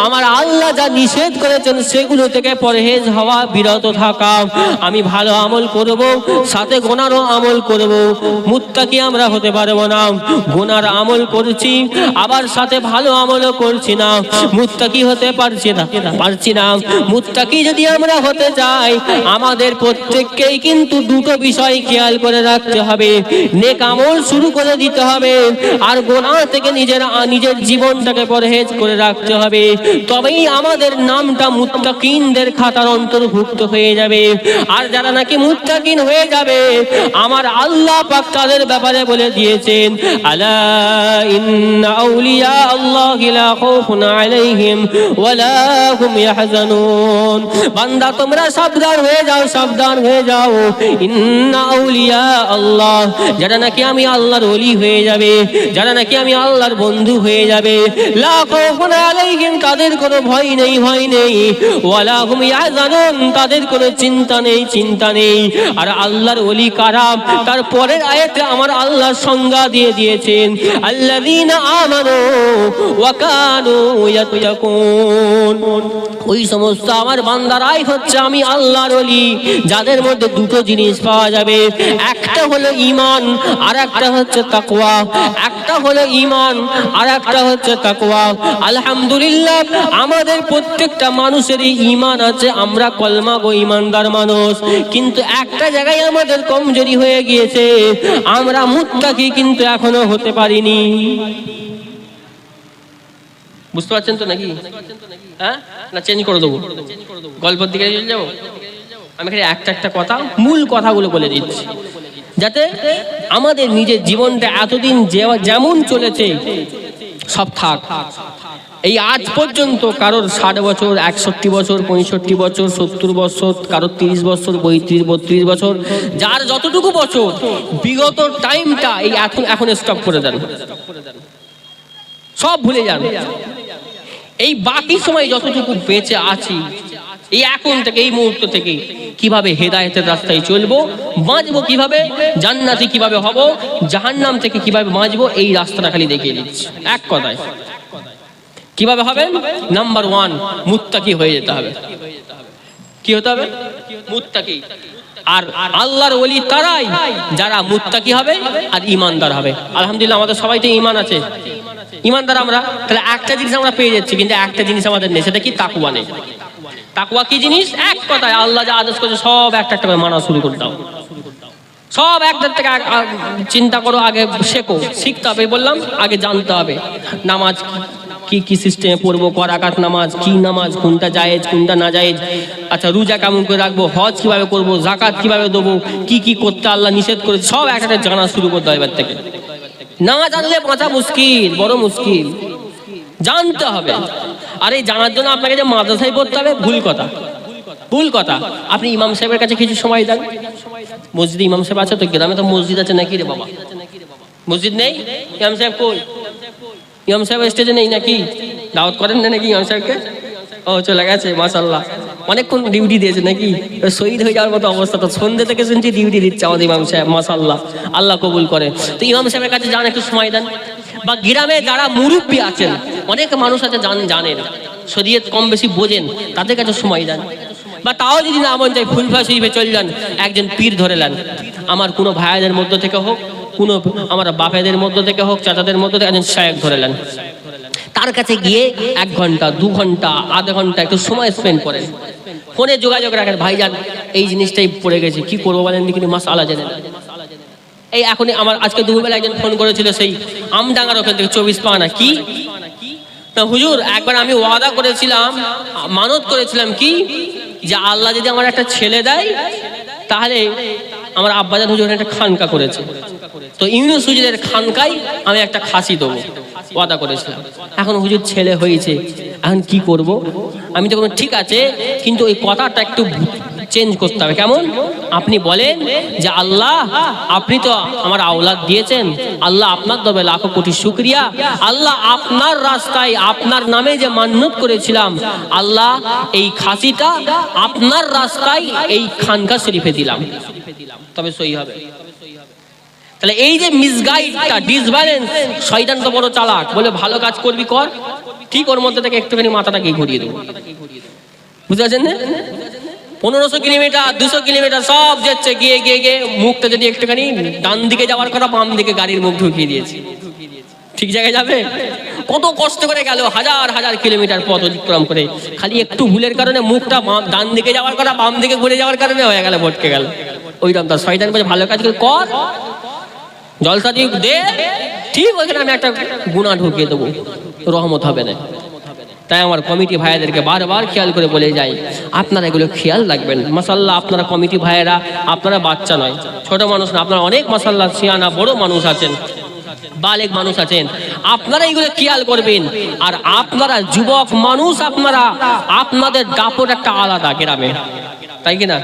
আমার আল্লাহ যা নিষেধ করেছেন সেগুলো থেকে পরহেজ হওয়া, বিরত থাকা। আমি ভালো আমল করব, সাথে গুনারও আমল করব। মুত্তাকি আমরা হতে পারবো না, গুনার আমল করছি আবার সাথে ভালো আমলও করছি না, মুত্তাকি হতে পারছি না। মুত্তাকি যদি আমরা হতে চাই, আমাদের প্রত্যেককেই কিন্তু দুটো বিষয় খেয়াল করে রাখতে হবে। নেক আমল শুরু করে দিতে হবে, আর গুনাহ থেকে নিজের জীবনটাকে পরহেজ করে রাখতে হবে। তবেই আমাদের নামটা মুত্তাকিনদের খাতার অন্তর্ভুক্ত হয়ে যাবে। আর যারা নাকি মুত্তাকিন হয়ে যাবে, আমার আল্লাহ পাক তাদের ব্যাপারে বলে দিয়েছেন, আলা ইন্না আউলিয়া আল্লাহি লা খাউফুন আলাইহিম ওয়ালা হুম ইয়াহজানুন। বান্দা তোমরা সাবধান হয়ে যাও, ইন্না আউলিয়া আল্লাহ, যারা নাকি আমি আল্লাহর ওলি হয়ে যাবে, যারা নাকি আমি আল্লাহর বন্ধু হয়ে যাবে, লা খাউফুন আলাইহিম, তাদের কোনো ভয় নেই ওয়ালা হুম ইয়াহজানুন, তাদের কোনো চিন্তা নেই। আর আল্লাহর ওলি কারা? তার পরের আয়াতে আমার আল্লাহ সংজ্ঞা দিয়ে দিয়েছেন, আল্লাযীনা আমানু ওয়া কানু ইয়াত্তাকুন। ওই সমস্ত আমার বান্দারাই হচ্ছে আমি আল্লাহর ওলি, যাদের মধ্যে দুটো জিনিস পাওয়া যাবে, একটা হলো ঈমান আর একটা হচ্ছে তাকওয়া। একটা হলো ঈমান আর একটা হচ্ছে তাকওয়া। আলহামদুলিল্লাহ, আমাদের প্রত্যেকটা মানুষেরই ঈমান আছে, আমরা কলমা গো ঈমানদার মানুষ, কিন্তু একটা জায়গায় আমাদের কমজোরি হয়ে গিয়েছে, আমরা মুত্তাকি কিন্তু এখনো হতে পারিনি। বুঝতে পারছেন তো নাকি? হ্যাঁ, না চেঞ্জ করে দেবো? গল্পের দিকে চলে যাবো? আমি এখানে একটা কথা, মূল কথাগুলো বলে দিচ্ছি, যাতে আমাদের নিজের জীবনটা এতদিন যেমন চলেছে সব থাক। এই আজ পর্যন্ত কারোর 60 বছর, 61 বছর, 65 বছর, 70 বছর, কারোর 30 বছর, 32 বছর, যার যতটুকু বছর, বিগত টাইমটা এই এখন স্টপ করে দেন, সব ভুলে যান। এই বাকি সময় যতটুকু বেঁচে আছি, এই এখন থেকে, এই মুহূর্ত থেকে কিভাবে হেদায়েতের রাস্তায় চলবো, বাঁচবো কিভাবে, জান্নাতি কিভাবে হব, জাহান্নাম থেকে কিভাবে বাঁচবো, এই রাস্তাটা খালি দেখিয়ে দিচ্ছি। এক কথায় কিভাবে হবেন? নাম্বার 1, মুত্তাকি হয়ে যেতে হবে। কি হতে হবে? মুত্তাকি। আর আল্লাহর ওলি তারাই যারা মুত্তাকি হবে আর ঈমানদার হবে। আলহামদুলিল্লাহ, আমাদের সবাই তো ঈমান আছে, ঈমানদার আমরা। তাহলে একটা জিনিস আমরা পেয়ে যাচ্ছি, কিন্তু একটা জিনিস আমাদের নেই, সেটা কি? তাকওয়া নেই। তাকওয়া কি জিনিস? এক কথায় আল্লাহ যা আদেশ করেছে সব একটা করে মানা শুরু করে দাও। সব একটা থেকে চিন্তা করো, আগে শেখো, শিখতে হবে। বললাম আগে জানতে হবে নামাজ কি সিস্টেমে পড়বো, করাকাত নামাজ কি, নামাজ কোনটা জায়েজ কোনটা না জায়েজ, আচ্ছা রোজা কেমন করে রাখবো, হজ কিভাবে করবো, জাকাত কিভাবে দেবো, কি করতে আল্লাহ নিষেধ করেছে, সব একটা জানা শুরু করতে হবে এবার থেকে। না জানলে বাঁচা মুশকিল, বড় মুশকিল, জানতে হবে। আর এই জানার জন্য আপনাকে যে মাদ্রাসায় পড়তে হবে, ভুল কথা। আপনি ইমাম সাহেবের কাছে কিছু সময় দেন। মসজিদে ইমাম সাহেব আছে তো? গ্রামে তো মসজিদ আছে নাকি রে বাবা? মসজিদ নেই? ইমাম সাহেব কই? ইমাম সাহেব স্টেজে নেই নাকি? দাওয়াত করেন না নাকি ইমাম সাহেবকে? ও চলে গেছে, মাশাআল্লাহ, অনেকক্ষণ ডিউটি দিয়েছে নাকি? শহীদ হয়ে যাওয়ার মতো অবস্থা। তো সন্ধ্যে থেকে শুনছি ডিউটি দিচ্ছে আমাদের ইমাম সাহেব, মাশাআল্লাহ, আল্লাহ কবুল করে। তো ইমাম সাহেবের কাছে যান, একটু সময় দেন। বা গ্রামে যারা মুরব্বী আছেন, অনেক মানুষ আছে জানেন, শরীয়ত কম বেশি বোঝেন, তাদের কাছে সময় দেন। বা তাও যদি না মন যায়, ফুলফা শরীফে চলে যান, একজন পীর ধরে নেন। আমার কোনো ভাইদের মধ্য থেকে হোক, কোনো আমার বাপেদের মধ্য থেকে হোক, চাচাদের মধ্য থেকে একজন শায়েখ ধরে নেন। তার কাছে গিয়ে 1 ঘন্টা 2 ঘন্টা আধা ঘন্টা একটু সময় স্পেন্ড করেন। ফোনে যোগাযোগ রাখেন, ভাইজান এই জিনিসটাই পড়ে গেছে, কি করবো বলেন কিন্তু মাসআলা জেনে না। এই এখনই আমার আজকে দুপুরবেলা একজন ফোন করেছিল সেই আমডাঙ্গার ওখান থেকে 24 পানা, কি না হুজুর একবার আমি ওয়াদা করেছিলাম, মানত করেছিলাম কি যে আল্লাহ যদি আমার একটা ছেলে দেয় তাহলে আমার আব্বাজান হুজুর একটা খানকা করেছে, তো ইউনুস হুজুরের খানকায় আমি একটা খাসি দেবো, ওয়াদা করেছিলাম। এখন হুজুর ছেলে হয়েছে, এখন কি করব? আমি তো ঠিক আছে, কিন্তু ওই কথাটা একটু চেঞ্জ করতে হবে। কেমন? আপনি বলেন যে আল্লাহ আপনি তো আমার আওলাদ দিয়েছেন, আল্লাহ আপনার তবে লাখো কোটি শুকরিয়া, আল্লাহ আপনার রাস্তায় আপনার নামে যে মান্নত করেছিলাম, আল্লাহ এই খাসিটা আপনার রাস্তায় এই খানকা শরীফে দিলাম, তবে সহি হবে। তাহলে এই যে মিসগাইডটা, ডিসব্যালেন্স, শয়তান তো বড় চালাক, বলে ভালো কাজ করবি কর, ঠিক ওর মধ্যে থেকে একটুখানি মাথাটাকে ঘুরিয়ে দেবো। বুঝতে পারছেন না? 1500 কিলোমিটার 200 কিলোমিটার সব যাচ্ছে, গিয়ে গিয়ে গিয়ে মুখটা যদি একটুখানি ডান দিকে যাওয়ার কথা বাম দিকে গাড়ির মুখ ঢুকিয়ে দিয়েছে, ঠিক জায়গায় যাবে? কত কষ্ট করে গেল, হাজার হাজার কিলোমিটার পথ অতিক্রম করে, খালি একটু ভুলের কারণে মুখটা ডান দিকে যাওয়ার কথা বাম দিকে ঘুরে যাওয়ার কারণে হয়ে গেল, ভটকে গেল। ওইরকম তার শয়তান বলে ভালো কাজ কর, জলসা দিয়ে দে, ঠিক ওইখানে আমি একটা গুনাহ ঢুকিয়ে দেবো, রহমত হবে না। তাই আমার কমিটি ভাইয়াদেরকে বারবার খেয়াল করে বলে যাই, আপনারা এগুলো খেয়াল রাখবেন। মাশাআল্লাহ আপনারা কমিটি ভাইয়েরা, আপনারা বাচ্চা নয়, ছোট মানুষ না, আপনারা অনেক মাশাআল্লাহ সিয়ানা বড় মানুষ আছেন, বালেক মানুষ আছেন, আপনারা এগুলো খেয়াল করবেন। আর আপনারা যুবক মানুষ, আপনারা আপনাদের দাপট একটা আলাদা গ্রামে, তাই কিনা?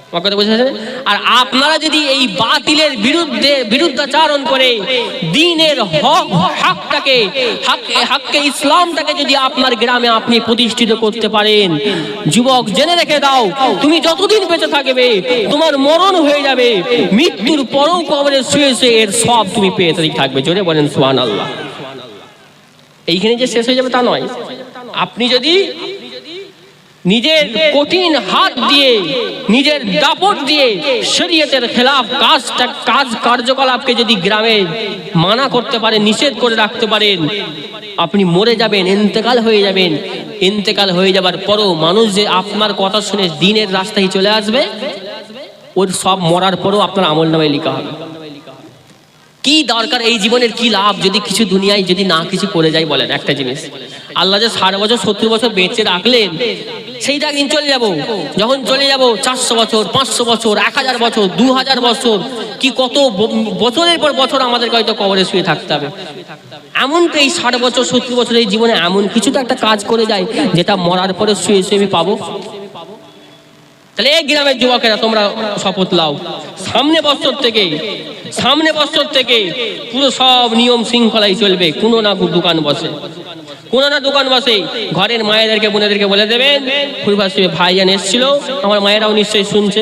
আমার কথা বুঝেছেন? আর আপনারা যদি এই বাতিলের বিরুদ্ধাচারণ করে দ্বীনের হকটাকে, হককে ইসলামটাকে যদি আপনার গ্রামে আপনি প্রতিষ্ঠিত করতে পারেন, যুবক জেনে রেখে দাও, তুমি যতদিন বেঁচে থাকবে তোমার মরণ হয়ে যাবে, মৃত্যুর পরও কবরে শুয়ে শুয়ে এর সব তুমি পেয়ে থাকবে। জোরে বলেন সুবহানাল্লাহ। এইখানে যে শেষ হয়ে যাবে তা নয়, আপনি যদি নিজের কঠিন হাত দিয়ে, নিজের দাপট দিয়ে শরীয়তের খেলাফ কাজ কার্যকলাপকে যদি গ্রামে মানা করতে পারেন, নিষেধ করে রাখতে পারেন, আপনি মরে যাবেন, ইন্তেকাল হয়ে যাবেন। ইন্তেকাল হয়ে যাবার পরও মানুষ যে আপনার কথা শুনে দ্বীনের রাস্তায় চলে আসবে, ওর সব মরার পরও আপনার আমলনামায় লেখা হবে। কি দরকার এই জীবনের, কি লাভ যদি কিছু দুনিয়ায় যদি না কিছু করে যায়? বলেন একটা জিনিস, আল্লাহ যে 60 বছর 70 বছর বেঁচে রাখলেন, সেইটা একদিন চলে যাব। যখন চলে যাব 400 বছর 500 বছর 1000 বছর 2000 বছর, কি কত বছরের পর বছর আমাদেরকে হয়তো কবরে শুয়ে থাকতে হবে। এমন তো এই 60 বছর 70 বছর এই জীবনে এমন কিছু তো একটা কাজ করে যায় যেটা মরার পরে শুয়ে শুয়ে আমি পাবো। তাহলে এই গ্রামের যুবকেরা তোমরা শপথ লাও, সামনে বছর থেকে পুরো সব নিয়ম শৃঙ্খলাই চলবে। কোনো না দোকান বসে, ঘরের মায়েদেরকে বোনেদেরকে বলে দেবেন, ভাইজান এসেছিল, আমার মায়েরাও নিশ্চয়ই শুনছে,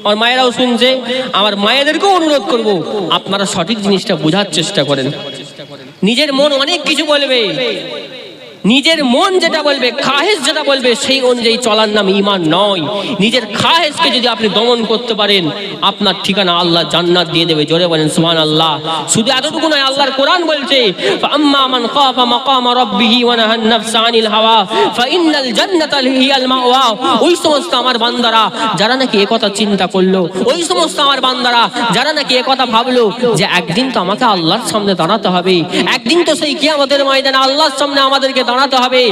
আমার মায়েরাও শুনছে, আমার মায়েদেরকেও অনুরোধ করব, আপনারা সঠিক জিনিসটা বোঝার চেষ্টা করেন। নিজের মন অনেক কিছু বলবে, নিজের মন যেটা বলবে, খাহেস যেটা বলবে, সেই অনুযায়ী চলার নাম ঈমান নয়। নিজের খাহেসকে যদি আপনি দমন করতে পারেন, আপনার ঠিকানা আল্লাহ জান্নাত দিয়ে দেবে। জোরে বলেন সুবহানাল্লাহ। শুধু এতটুকু নয়, আল্লাহর কোরআন বলছে, ফাআম্মা মান খাফা মাকামা রাব্বিহি ওয়া নাহান নাফসা আনিল হাওয়া ফাইন্নাল জান্নাতা হিয়াল মাওয়া। ওই সমস্ত আমার বান্দারা যারা নাকি একথা চিন্তা করলো, ওই সমস্ত আমার বান্দারা যারা নাকি একথা ভাবলো যে একদিন তো আমাকে আল্লাহর সামনে দাঁড়াতে হবে, একদিন তো সেই কিয়ামতের ময়দানে আল্লাহর সামনে আমাদেরকে দাঁড়াতে হবে।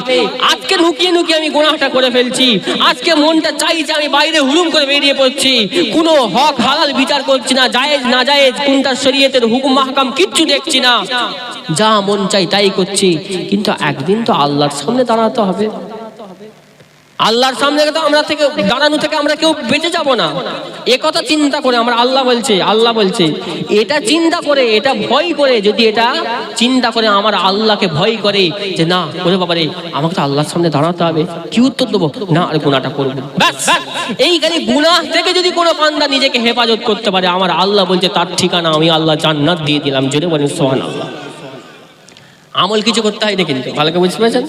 আজকে লুকিয়ে আমি গুনাহটা করে ফেলছি, আজকে মনটা চাইছে আমি বাইরে হুড়ুম করে বেরিয়ে পড়ছি, কোনো হক হালাল বিচার করছি না, জায়েজ না জায়েজ কোনটা শরীয়তের হুকুম মাহকাম কিচ্ছু দেখছি না, যা মন চাই তাই করছি। কিন্তু একদিন তো আল্লাহর সামনে দাঁড়াতে হবে। আল্লাহর সামনে তো আমরা থেকে দাঁড়ানো থেকে আমরা কেউ বেঁচে যাব না। এ কথা চিন্তা করে আমরা আল্লাহ বলছে এটা চিন্তা করে, এটা ভয় করে, যদি এটা চিন্তা করে আমার আল্লাহকে ভয় করে যে না ওরে বাবা রে আমাকে তো আল্লাহর সামনে দাঁড়াতে হবে, কি উত্তর দেবো? না আর গুনাহটা করবো। ব্যাস এইখানে গুনাহ থেকে যদি কোনো বান্দা নিজেকে হেফাজত করতে পারে, আমার আল্লাহ বলছে তার ঠিকানা আমি আল্লাহ জান্নাত দিয়ে দিলাম। জোরে বলেন সুবহানাল্লাহ। আমল কিছু করতে হয় না, কিন্তু ভালো করে বুঝতে পেরেছেন?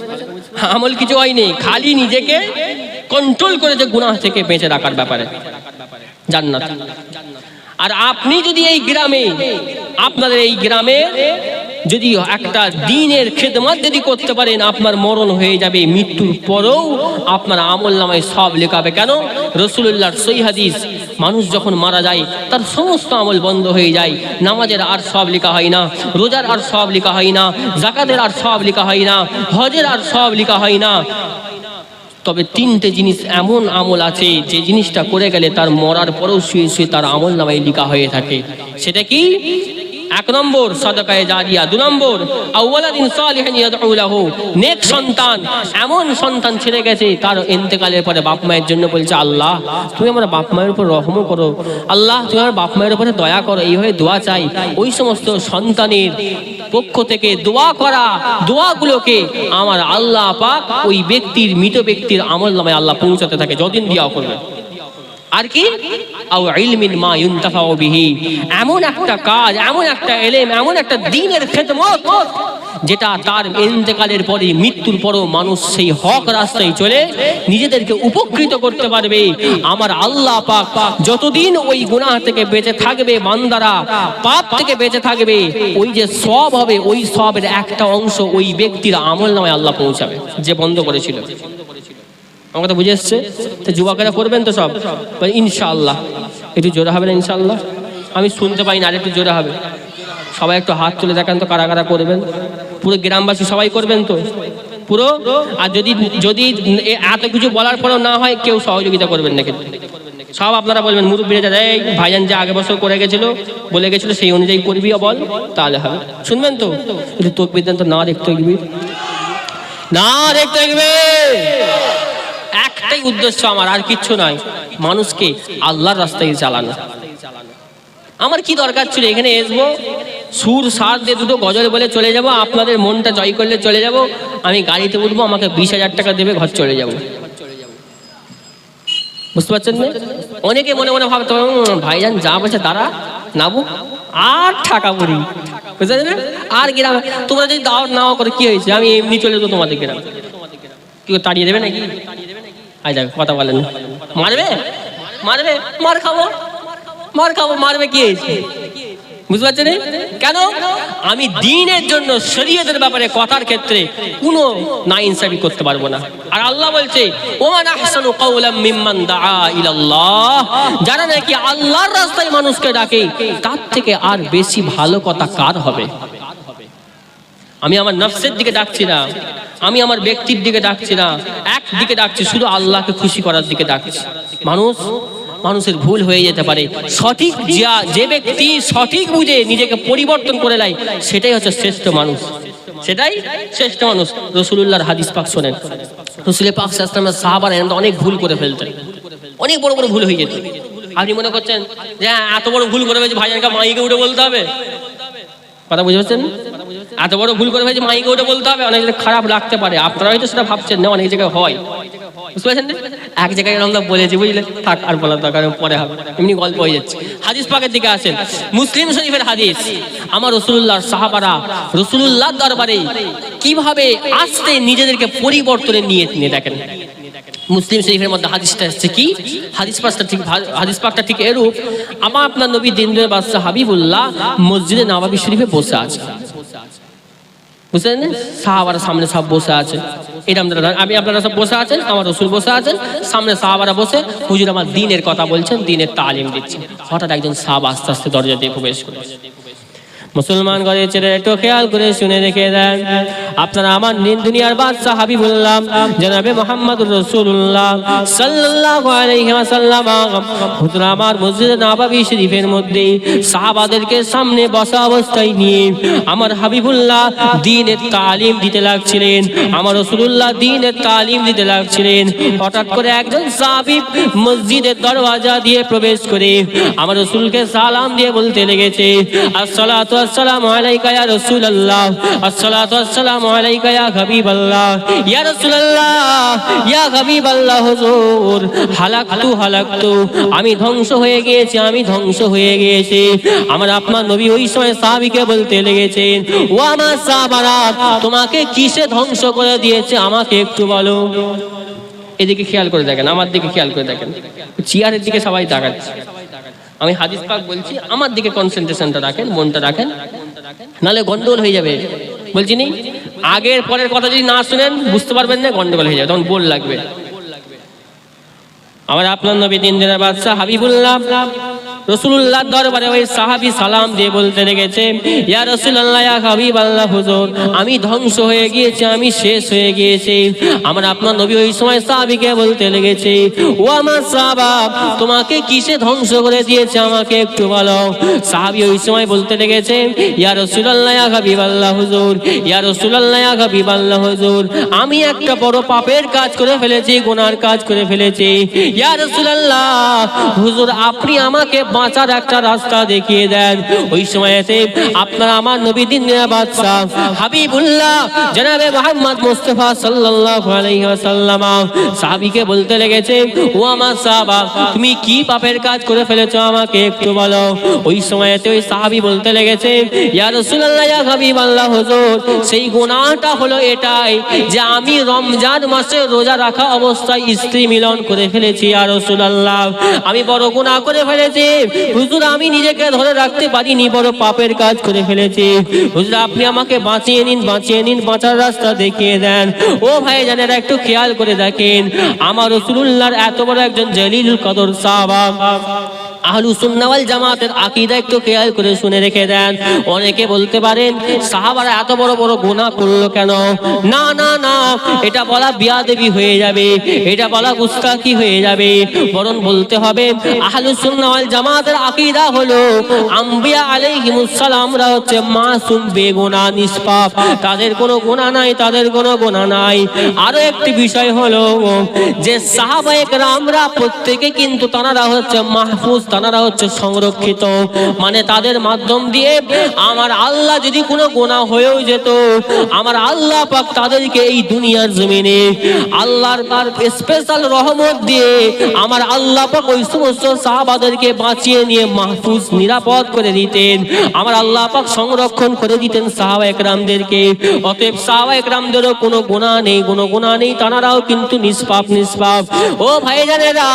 আমল কিছু হয়নি, খালি নিজেকে কন্ট্রোল করে যে গুনাহ থেকে বেঁচে রাখার ব্যাপারে জান্নাত। আর আপনি যদি এই গ্রামে, আপনাদের এই গ্রামে যদি একটা দ্বীনের খেদমত যদি করতে পারেন, আপনার মরণ হয়ে যাবে, মৃত্যুর পরেও আপনার আমলনামায় সব লেখাবে। কেন? রাসূলুল্লাহর সহিহ হাদিস, মানুষ যখন মারা যায় তার সমস্ত আমল বন্ধ হয়ে যায়। নামাজের আর সব লেখা হয় না, রোজার আর সব লেখা হয় না, যাকাতের আর সব লেখা হয় না, হজের আর সব লেখা হয় না। তবে তিনটে জিনিস এমন আমল আছে যে জিনিসটা করে গেলে তার মরার পরেও শুয়ে শুয়ে তার আমল নামায় লেখা হয়ে থাকে। সেটা কি? 1 নম্বর সাদাকায়ে জারিয়া, 2 নম্বর আওয়ালাদিন সালিহিন ইয়াদউ লাহু, নেক সন্তান, এমন সন্তান ছেড়ে গেছে তার ইন্তেকালের পরে বাপ মায়ের জন্য বলছে, আল্লাহ তুমি আমার বাপ মায়ের উপর রহম করো, আল্লাহ তুমি আমার বাপ মায়ের উপরে দয়া করো, এইভাবে দোয়া চাই। ওই সমস্ত সন্তানের পক্ষ থেকে দোয়া করা দোয়াগুলোকে আমার আল্লাহ পাক ওই ব্যক্তির, মৃত ব্যক্তির আমল নামায় আল্লাহ পৌঁছাতে থাকে যতদিন দোয়া করবে। আর কি? আও ইলমিন মা ইউনতাফাউ বিহি, এমন একটা কাজ, এমন একটা ইলম, এমন একটা দ্বীনের খেদমত যেটা তার ইন্তেকালের পরে, মৃত্যুর পরও মানুষ সেই হক রাস্তায় চলে নিজেদেরকে উপকৃত করতে পারবে। আমার আল্লাহ পাক যতদিন ওই গুনাহ থেকে বেঁচে থাকবে, বান্দারা পাপ থেকে বেঁচে থাকবে, ওই যে সওয়াব হবে, ওই সওয়াবের একটা অংশ ওই ব্যক্তির আমলনামায় আল্লাহ পৌঁছাবে যে বন্ধ করেছিল। আমার কথা বুঝে এসছে? তো যুবকেরা করবেন তো সব ইনশাআল্লাহ। একটু জোরে হবে না ইনশাআল্লাহ? আমি শুনতে পাই না, আর একটু জোরে হবে। সবাই একটু হাত তুলে দেখান তো কারা কারা করবেন। পুরো গ্রামবাসী সবাই করবেন তো পুরো? আর যদি যদি এত কিছু বলার পরেও না হয়, কেউ সহযোগিতা করবেন না কিন্তু সব আপনারা বলবেন, মুরব্বীরা যা দেয় ভাইজান যে আগে বছর করে গেছিল, বলে গেছিল সেই অনুযায়ী করবি বল, তাহলে হবে। শুনবেন তো? একটু তকবীর দেন তো, না দেখতে গিয়ে না দেখতে গিয়ে। একটাই উদ্দেশ্য আমার, আর কিচ্ছু নয়, মানুষকে আল্লাহর রাস্তায় চালানো। আমার কি দরকার ছিল এখানে আসবো, সুর সার দিয়ে দুটো গজল বলে চলে যাব, আপনাদের মনটা জয় করলে চলে যাব, আমি গাড়িতে উঠবো, আমাকে 20,000 টাকা দেবে, ঘর চলে যাব। বুঝতে পারছেন না? অনেকে মনে মনে ভাবতে ভাইজান যা বলছে তারা নাবো আর টাকা পড়ি, বুঝতে পারছেন? আর গ্রামে তোমরা যদি দাওয়াত নাও করে কি হয়েছে, আমি এমনি চলে যাবো তোমাদের গ্রামে, কি তাড়িয়ে দেবে নাকি? আই যাক কথা বলেন, মারবে মারবে, মার খাবো, মার খাবো, মারবে কি হয়েছে? বুঝতে পারছেন? কেন? আমি দ্বীনের জন্য, শরীয়তের ব্যাপারে কথার ক্ষেত্রে কোনো নাইনসাফি করতে পারবো না। আর আল্লাহ বলছে, ওমান আহসানু কাওলাম মিম্মান দাআ ইলাল্লাহ, যারা নাকি আল্লাহর রাস্তায় মানুষকে ডাকে, তার থেকে আর বেশি ভালো কথা কার হবে? আমি আমার নফসের দিকে ডাকছি না, আমি আমার ব্যক্তির দিকে ডাকছি না, একদিকে ডাকছি, শুধু আল্লাহকে খুশি করার দিকে ডাকছি। মানুষের ভুল হয়ে যেতে পারে, সঠিক যে ব্যক্তি সঠিক বুঝে নিজেকে পরিবর্তন করে নেয়, সেটাই হচ্ছে শ্রেষ্ঠ মানুষ, সেটাই শ্রেষ্ঠ মানুষ। রাসূলুল্লাহর হাদিস পাক শোনেন, রাসূল পাক সাল্লাল্লাহু আলাইহি ওয়াসাল্লাম সাহাবারা অনেক ভুল করে ফেলতেন, অনেক বড় বড় ভুল হয়ে যেত। আপনি মনে করছেন যে এত বড় ভুল করে ফেলেছে, ভাইজানকে মাইকে উঠে বলতে হবে? কথা বুঝতে পারছেন? এত বড় ভুল করে ফেলেছে, মাইকে উঠে বলতে হবে? অনেক খারাপ লাগতে পারে, আপনারা হয়তো সেটা ভাবছেন না, অনেক জায়গায় হয়। বুঝতে পারছেন? এক জায়গায় আমরা বলেছি, বুঝলে, থাক আর বলার দরকার পরে হবে, এমনি গল্প হয়ে যাচ্ছে। হাদিস পাকের দিকে আসেন, মুসলিম শরীফের হাদিস। আমার রাসূলুল্লাহর সাহাবারা রাসূলুল্লাহর দরবারে কিভাবে আসতে নিজেদেরকে পরিবর্তনে নিয়ে দেখেন। মুসলিম শরীফের মধ্যে হাদিসটা আসছে কি, হাদিস পাকটা ঠিক এরূপ, আপনার নবী দিনদার বাদশা হাবিবুল্লাহ মসজিদে নববী শরীফে বসে আছে, বুঝলেন? সাহাবারা সামনে সব বসে আছে, এটা আপনারা সব বসে আছেন, আমার রাসূল বসে আছেন, সামনে সাহাবারা বসে হুজুর আমার দ্বীনের কথা বলছেন, দ্বীনের তালিম দিচ্ছেন। হঠাৎ একজন সাহাবা আস্তে আস্তে দরজা দিয়ে প্রবেশ করে। মুসলমান ঘরে ছেড়ে একটু খেয়াল করে শুনে রেখে দেন, আপনারা আমার দুনিয়ার বাদশা হাবিবুল্লাহ জনাবে মুহাম্মদুর রাসূলুল্লাহ সাল্লাল্লাহু আলাইহি ওয়াসাল্লাম হুজুর আমার মসজিদে নববী শরীফের মধ্যে সাহাবাদেরকে সামনে বসা অবস্থায় নিয়ে আমার হাবিবুল্লাহ দ্বীনের তালিম দিতে লাগছিলেন, আমার রাসূলুল্লাহ দ্বীনের তালিম দিতে লাগছিলেন। হঠাৎ করে একজন সাহাবী মসজিদের দরওয়াজা দিয়ে প্রবেশ করে আমার রাসূলকে সালাম দিয়ে বলতে লেগেছে, আসসালাতু আসসালামু আলাইকা ইয়া রাসূলুল্লাহ, আসসালাতু আসসালামু আলাইকা ইয়া হাবিবাল্লাহ, ইয়া রাসূলুল্লাহ, ইয়া হাবিবাল্লাহ, হুজুর হালাকতু, আমি ধ্বংস হয়ে গিয়েছি, আমি ধ্বংস হয়ে গিয়েছি। আমার আপনার নবী ওই সময় সাহাবীকে বলতে লেগেছেন, ও আমার সাহাবারা, তোমাকে কিসে ধ্বংস করে দিয়েছে আমাকে একটু বলো। এদিকে খেয়াল করে দেখেন, আমার দিকে খেয়াল করে দেখেন, চেয়ারের দিকে সবাই তাকাচ্ছে। আমি হাদিস পাক বলছি, আমার দিকে কনসেন্ট্রেশনটা রাখেন, মনটা রাখেন। নাহলে গন্ডগোল হয়ে যাবে। বলছি নি আগের পরের কথা যদি না শুনেন বুঝতে পারবেন না, গন্ডগোল হয়ে যাবে, তখন বোল লাগবে। আমার আপনার নবী তিন দিনের বাদশা হাবিবুল্লাহ রাসূলুল্লাহ দরবারে ওই সাহাবী সালাম দিয়ে বলতে লেগেছে, ইয়া রাসূলুল্লাহ, ইয়া হাবিবাল্লাহ, হুজুর আমি ধ্বংস হয়ে গিয়েছি, আমি শেষ হয়ে গিয়েছি। আমার আপনার নবী ওই সময় সাহাবীকে বলতে লেগেছে, ও আমার সাহাবা, তোমাকে কিসে ধ্বংস করে দিয়েছে আমাকে একটু বলো। সাহাবী ওই সময় বলতে লেগেছে, ইয়া রাসূলুল্লাহ, ইয়া হাবিবাল্লাহ, হুজুর, ইয়া রাসূলুল্লাহ, ইয়া হাবিবাল্লাহ, হুজুর আমি একটা বড় পাপের কাজ করে ফেলেছি, গুনার কাজ করে ফেলেছি। ইয়া রাসূলুল্লাহ, হুজুর আপনি আমাকে বাঁচার একটা রাস্তা দেখিয়ে দেন। ওই সময়তে আপনার আমার নবী দিনের বাদশা হাবিবুল্লাহ জনাবে মুহাম্মদ মুস্তাফা সাল্লাল্লাহু আলাইহি ওয়াসাল্লাম সাহাবীকে বলতে লেগেছে, ও আমার সাহাবা, তুমি কি পাপের কাজ করে ফেলেছো আমাকে একটু বলো। ওই সময়তে ওই সাহাবী বলতে লেগেছে, ইয়া রাসূলুল্লাহ, ইয়া হাবিবাল্লাহ, হুজুর সেই গুনাহটা হলো এটাই যে আমি রমজান মাসে রোজা রাখা অবস্থায় স্ত্রী মিলন করে ফেলেছি। ইয়া রাসূলুল্লাহ, আমি বড় গুনাহ করে ফেলেছি হুজুর, আমি নিজেকে ধরে রাখতে পারিনি, বড় পাপের কাজ করে ফেলেছি। হুজুর আপনি আমাকে বাঁচিয়ে নিন, বাঁচিয়ে নিন, বাঁচার রাস্তা দেখিয়ে দেন। ও ভাই জানেরা একটু খেয়াল করে দেখেন, আমার রাসূলুল্লাহর এত বড় একজন জলিল কদর সাহাবা, আহলুস সুন্নাহ ওয়াল জামাতের আকীদা একটু খেয়াল করে শুনে রেখে দেন। অনেকে বলতে পারেন সাহাবারা এত বড় বড় গুনাহ করলো কেন? না না না, এটা বলা বিয়াদবি হয়ে যাবে, এটা বলা গুস্তাখি হয়ে যাবে। বরং বলতে হবে আহলুস সুন্নাহ ওয়াল জামাতের আকীদা হলো আম্বিয়া আলাইহিমুস সালামরা হচ্ছে মাসুম, বেগুনাহ, নিষ্পাপ, তাদের কোনো গুনাহ নাই, তাদের কোনো গুনাহ নাই। আরো একটি বিষয় হলো যে সাহাবায়ে কেরামরা প্রত্যেকে কিন্তু তারা হচ্ছে মাহফুজ, তারা হচ্ছে সংরক্ষিত, মানে তাদের মাধ্যম দিয়ে আমার আল্লাহ যদি কোনো গুনাহ হয়েও যেত, আমার আল্লাহ পাক তাদেরকে এই দুনিয়ার জমিনে আল্লাহর স্পেশাল রহমত দিয়ে আমার আল্লাহ পাক ওই সমস্ত সাহাবাদেরকে বাঁচিয়ে নিয়ে মাহফুজ, নিরাপদ করে দিতেন। আমার আল্লাহ পাক সংরক্ষণ করে দিতেন সাহাবায়ে কেরামদেরকে। অতএব সাহাবায়ে কেরামদেরও কোনো গুনাহ নেই, কোনো গুনাহ নেই, তারাও কিন্তু নিষ্পাপ, নিষ্পাপ। ও ভাইজানেরা,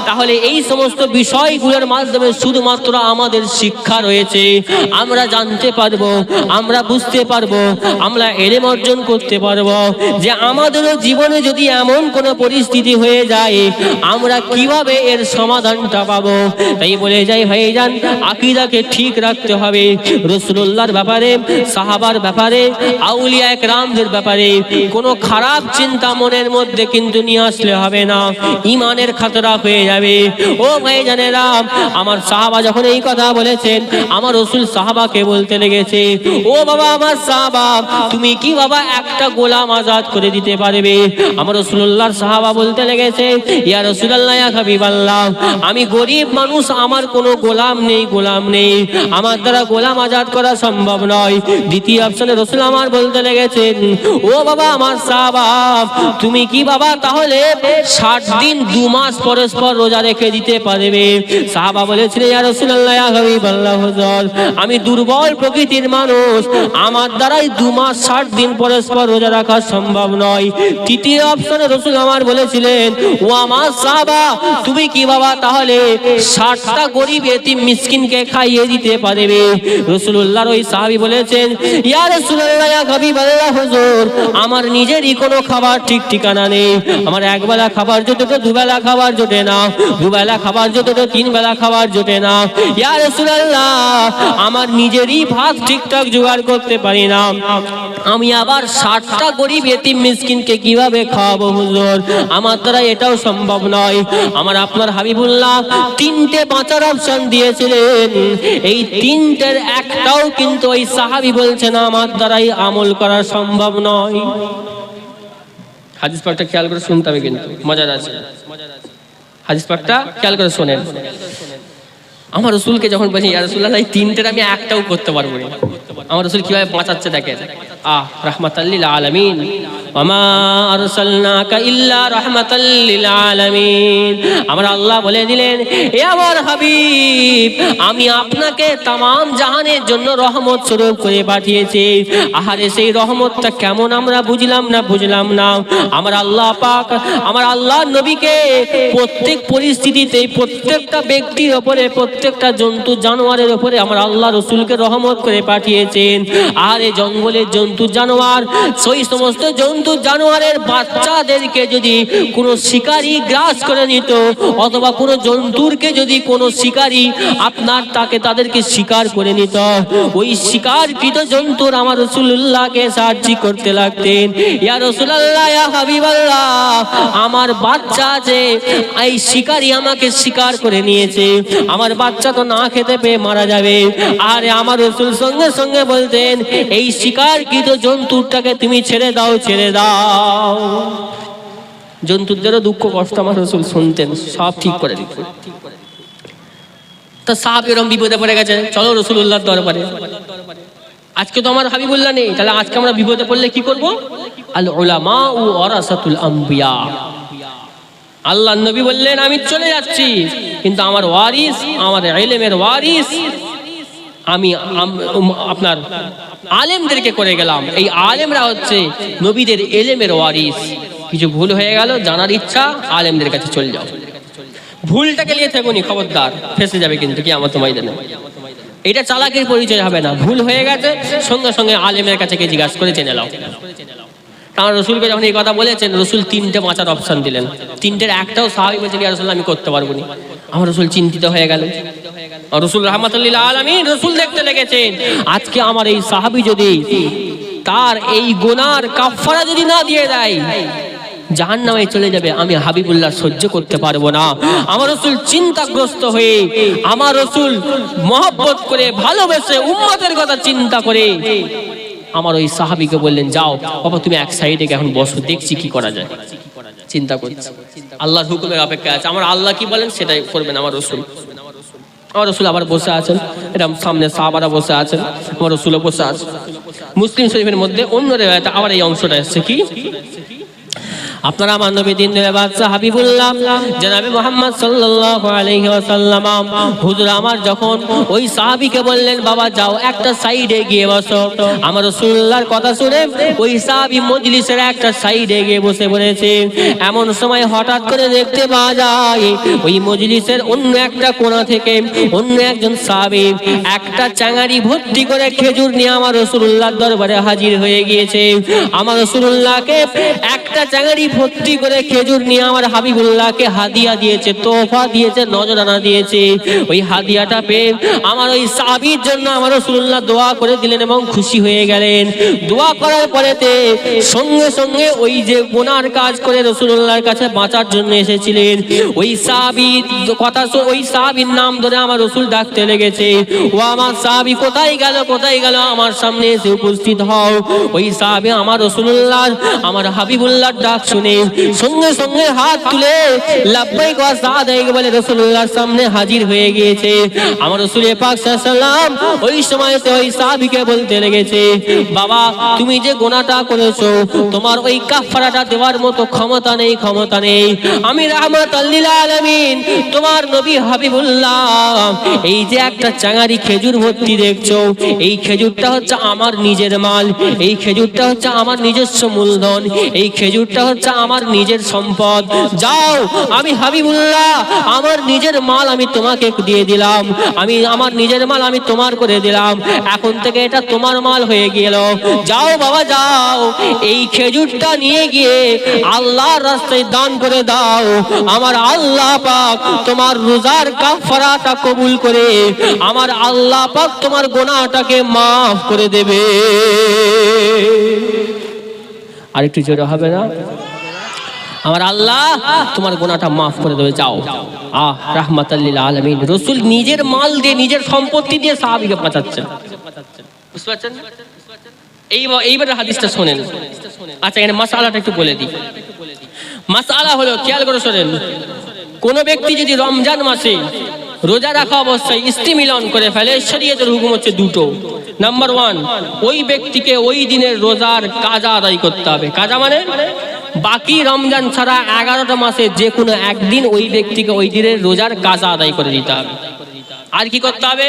তাহলে এই সমস্ত বিষয়গুলোর মাধ্যমে শুধুমাত্র আমাদের শিক্ষা রয়েছে, আমরা জানতে পারবো, আমরা বুঝতে পারবো, আমরা ইলম অর্জন করতে পারবো যে আমাদেরও জীবনে যদি এমন কোনো পরিস্থিতি হয়ে যায় আমরা কিভাবে এর সমাধানটা পাবো। তাই বলে যাই ভাইজান, আকীদাকে ঠিক রাখতে হবে। রাসূলুল্লাহর ব্যাপারে, সাহাবার ব্যাপারে, আউলিয়া একরামদের ব্যাপারে কোনো খারাপ চিন্তা মনের মধ্যে কিন্তু নিয়ে আসলে হবে না, ঈমানের খাতরা হয়ে যাবে। ও ভাইজানেরা, আমার সাহাবা যখন এই কথা বলেছেন, আমার রাসূল সাহাবাকে বলতে লেগেছে, ও বাবা আমার সাহাবা, তুমি কি বাবা একটা গোলাম আজাদ করে দিতে পারবে? আমার রাসূলুল্লাহর সাহাবা বলতে লেগেছে, ইয়া রাসূলুল্লাহ, ইয়া হাবিবাল্লাহ, আমি গরীব মানুষ, আমার কোনো গোলাম নেই, গোলাম নেই, আমার দ্বারা গোলাম আজাদ করা সম্ভব নয়। দ্বিতীয় অপশনে রাসূল আমার বলতে লেগেছেন, ও বাবা আমার সাহাবা, তুমি কি বাবা তাহলে 60 দিন 2 মাস পরস্পর রোজা রেখে দিতে পারবে? সাহাবা বলেছিলেন, ইয়া রাসূলুল্লাহ, ইয়া হাবিবাল্লাহ, হুজুর আমি দুর্বল প্রকৃতির মানুষ, আমার দ্বারাই 2 মাস 60 দিন পরস্পর রোজা রাখা সম্ভব নয়। তৃতীয় অপশনে রাসূল আমার বলেছিলেন, ও আমার সাহাবা, তুমি কি বাবা তাহলে 60টা গরীব এতিম মিসকিনকে খাইয়ে দিতে পারবে? রাসূলুল্লাহর ওই সাহাবী বলেছেন, ইয়া রাসূলুল্লাহ, ইয়া হাবিবাল্লাহ, হুজুর আমার নিজেরই কোনো খাবার ঠিক ঠিকানা নেই, আমার একবেলা খাবার জোটে তো দুবেলা খাবার জোটে না, দুবেলা খাবার জোটে তো 3 বেলা খাবার জোটে না। ইয়া রাসূলুল্লাহ, আমার নিজেরই ভাত ঠিকঠাক জোগাড় করতে পারি না, আমি আবার 60টা গরীব এতিম মিসকিনকে কিভাবে খাওয়াবো হুজুর? আমার দ্বারা এটাও সম্ভব নয়। আমার আপনার হাবিবুল্লাহ 3টে বাঁচার অপশন দিয়েছিলেন, এই 3টের একটাও কিন্তু ওই সাহাবী বলছেন আমার দ্বারাই আমল করা সম্ভব নয়। হাদিস পাকটা খেয়াল করে শুনতে হবে, কিন্তু মজার আছে। হাদিস পাকটা খেয়াল করে শোনেন। আমার রাসূলকে যখন বলেন, ইয়া রাসূলুল্লাহ, এই 3টের আমি একটাও করতে পারবো না, আমার রাসূল কিভাবে বাঁচাচ্ছে দেখেন। রাহমাতাল লিল আলামিন, ওয়া মা আরসালনাকা ইল্লা রাহমাতাল লিল আলামিন। আমার আল্লাহ বলে দিলেন, এ আমার হাবিব, আমি আপনাকে तमाम জাহানের জন্য রহমত স্বরূপ করে পাঠিয়েছি। আহারে সেই রহমতটা কেমন আমরা বুঝলাম না। আমার আল্লাহ পাক, আমার আল্লাহর নবীকে প্রত্যেক পরিস্থিতিতে, প্রত্যেকটা ব্যক্তির উপরে, প্রত্যেকটা জন্তু জানোয়ারের উপরে আমার আল্লাহ রাসূলকে রহমত করে পাঠিয়েছে। দিয়েছেন। আর এই জঙ্গলের জন্তু জানোয়ার, সেই সমস্ত জন্তু জানোয়ারের বাচ্চাদেরকে যদি কোনো শিকারী গ্রাস করে নিত, অথবা কোনো জন্তুরকে যদি কোনো শিকারী তাদেরকে শিকার করে নিত, ওই শিকারকৃত জন্তুর আমার রাসূলুল্লাহকে সাহায্য করতে লাগতেন। ইয়া রাসূলুল্লাহ, ইয়া হাবিবাল্লাহ, আমার বাচ্চা আছে, এই শিকারী আমাকে শিকার করে নিয়েছে, আমার বাচ্চা তো না খেতে পেয়ে মারা যাবে। আর আমার রাসূল সঙ্গে সঙ্গে বলতেন, এই শিকারকৃত জন্তুটাকে তুমি ছেড়ে দাও, ছেড়ে দাও। জন্তুদেরও দুঃখ কষ্ট আমার রাসূল শুনতেন, সব ঠিক করে দিতেন। তা সাহাবী এরকম বিপদে পড়ে গেছে, চলো রাসূলুল্লাহর দরবারে। আজকে তো আমার হাবিবুল্লাহ নেই, তাহলে আজকে আমরা বিপদে পড়লে কি করব? আল উলামা ওয়ারাসাতুল আম্বিয়া। আল্লাহর নবী বললেন, আমি চলে যাচ্ছি, কিন্তু আমার ওয়ারিস, আমার ইলমের ওয়ারিস আমি আপনার আলেমদেরকে করে গেলাম। এই আলেমরা হচ্ছে নবীদের ইলমের ওয়ারিস। কিছু ভুল হয়ে গেল, জানার ইচ্ছা, আলেমদের কাছে চলে যাও। ভুলটাকে নিয়ে থাকুনি, খবরদার, ফেসে যাবে কিন্তু কিয়ামত ময়দানে। এটা চালাকির পরিচয় হবে না। ভুল হয়ে গেছে, সঙ্গে সঙ্গে আলেমের কাছে গিয়ে জিজ্ঞাসা করে জেনে নাও। আমার রসুলকে যখন এই কথা বলেছেন, রসুল তিনটে বাঁচার অপশন দিলেন। তিনটের একটাও সাহাবী বলছেন, ইয়া রাসূলুল্লাহ, আমি করতে পারবো না। আমার রসুল চিন্তিত হয়ে গেল। রসুল রাহমাতুল লিল আলামিন রসুল দেখতে লেগেছেন, আজকে আমার এই সাহাবী যদি তার এই গুনার কাফারা যদি না দিয়ে দেয়, জাহান্নামে চলে যাবে। আমি হাবিবুল্লাহ সহ্য করতে পারবো না। আমার রাসূল চিন্তাগ্রস্ত হয়ে, আমার রাসূল মহব্বত করে, ভালোবেসে, উম্মতের কথা চিন্তা করে আমার ওই সাহাবীকে বললেন, যাও বাবা, তুমি এক সাইডে এখন বসো, দেখছি কি করা যায়। চিন্তা করছি, আল্লাহর হুকুমের অপেক্ষায় আছে। আমার আল্লাহ কি বলেন সেটাই করবেন আমার রাসূল। আমার রাসূল আবার বসে আছেন, এটা সামনে সাহাবারা বসে আছেন, আমার রাসূলও বসে আছেন। মুসলিম শরীফের মধ্যে অন্য রিওয়ায়াতে আবার এই অংশটা এসেছে, কি আপনারা আমার নবী দিন বাদশা হাবিবুল্লাহ জনাবে মুহাম্মদ সাল্লাল্লাহু আলাইহি ওয়াসাল্লাম হুজুর আমার যখন ওই সাহাবীকে বললেন, বাবা যাও একটা সাইডে গিয়ে বসো, আমার রাসূলুল্লাহর কথা শুনে ওই সাহাবী মজলিসের একটা সাইডে গিয়ে বসে পড়েছে। এমন সময় হঠাৎ করে দেখতে পাওয়া যায়, ওই মজলিসের অন্য একটা কোণা থেকে অন্য একজন সাহাবী একটা চাঙারি ভর্তি করে খেজুর নিয়ে আমার রাসূলুল্লাহর দরবারে হাজির হয়ে গিয়েছে। আমার রাসূলুল্লাহকে একটা চাঙারি ভর্তি করে খেজুর নিয়ে আমার হাবিবুল্লাহকে হাদিয়া দিয়েছে, তোহফা দিয়েছে, নজরানা দিয়েছে। ওই হাদিয়াটা পেয়ে আমার ওই সাহাবীর জন্য আমার রাসূলুল্লাহ দোয়া করে দিলেন এবং খুশি হয়ে গেলেন। দোয়া করার পরেতে সঙ্গে সঙ্গে ওই যে গুনার কাজ করে রাসূলুল্লাহর কাছে বাঁচার জন্য এসেছিলেন, ওই সাহাবীর কথা, ওই সাহাবীর নাম ধরে আমার রাসূল ডাকতে লেগেছে, ও আমার সাহাবী কোথায় গেল, কোথায় গেল, আমার সামনে এসে উপস্থিত হও। ওই সাহাবী আমার রাসূলুল্লাহ, আমার হাবিবুল্লাহর ডাক শুনে সঙ্গে সঙ্গে হাত তুলে লাব্বাইক ওয়া সাদাইক বলে রাসূলুল্লাহর সামনে হাজির হয়ে গিয়েছে। আমার রাসূল পাক সাল্লাল্লাহু আলাইহি ওয়াসাল্লাম ওই সময়তে ওই সাহাবীকে বলতে লেগেছে, বাবা তুমি যে গুনাহটা করেছো, তোমার ওই কাফারাটা দেওয়ার মতো ক্ষমতা নেই, ক্ষমতা নেই। আমি রাহমাতুল লিল আলামিন তোমার নবী হাবিবুল্লাহ, এই যে একটা চাঙারি খেজুর ভর্তি দেখছো, এই খেজুরটা হচ্ছে আমার নিজের মাল, এই খেজুরটা হচ্ছে আমার নিজস্ব মূলধন, এই খেজুরটা হচ্ছে আমার নিজের সম্পদ। যাও, আমি হাবিবুল্লাহ আমার নিজের মাল আমি তোমাকে দিয়ে দিলাম, আমি আমার নিজের মাল আমি তোমার করে দিলাম, এখন থেকে এটা তোমার মাল হয়ে গেল। যাও বাবা যাও, এই খেজুরটা নিয়ে গিয়ে আল্লাহর রাস্তায় দান করে দাও। আমার আল্লাহ পাক তোমার রোজার কাফারাটা কবুল করে আমার আল্লাহ পাক তোমার গুনাহটাকে maaf করে দেবে। আরেকটু জোরে হবে না? আমার আল্লাহ তোমার গুনাহটা maaf করে দেবে, যাও। রাহমাতাল লিল আলামিন, রাসূল নিজের মাল দিয়ে, নিজের সম্পত্তি দিয়ে সাহাবীকে বাঁচাচ্ছেন। বুঝতে পারছেন? এইবার হাদিসটা শুনেন। আচ্ছা, এখানে মাসআলাটা একটু বলে দিই। মাসআলা হলো, খেয়াল করে শুনেন, কোন ব্যক্তি যদি রমজান মাসে রোজা রাখা অবস্থায় স্ত্রী মিলন করে ফেলে, শরীয়তের হুকুম হচ্ছে দুটো। নাম্বার 1, ওই ব্যক্তিকে ওই দিনের রোজার কাজা আদায় করতে হবে। কাজা মানে বাকি রমজান ছাড়া 11টা মাসে যে কোনো একদিন ওই ব্যক্তিকে ওই দিনের রোজার কাজা আদায় করে দিতে হবে। আর কি করতে হবে?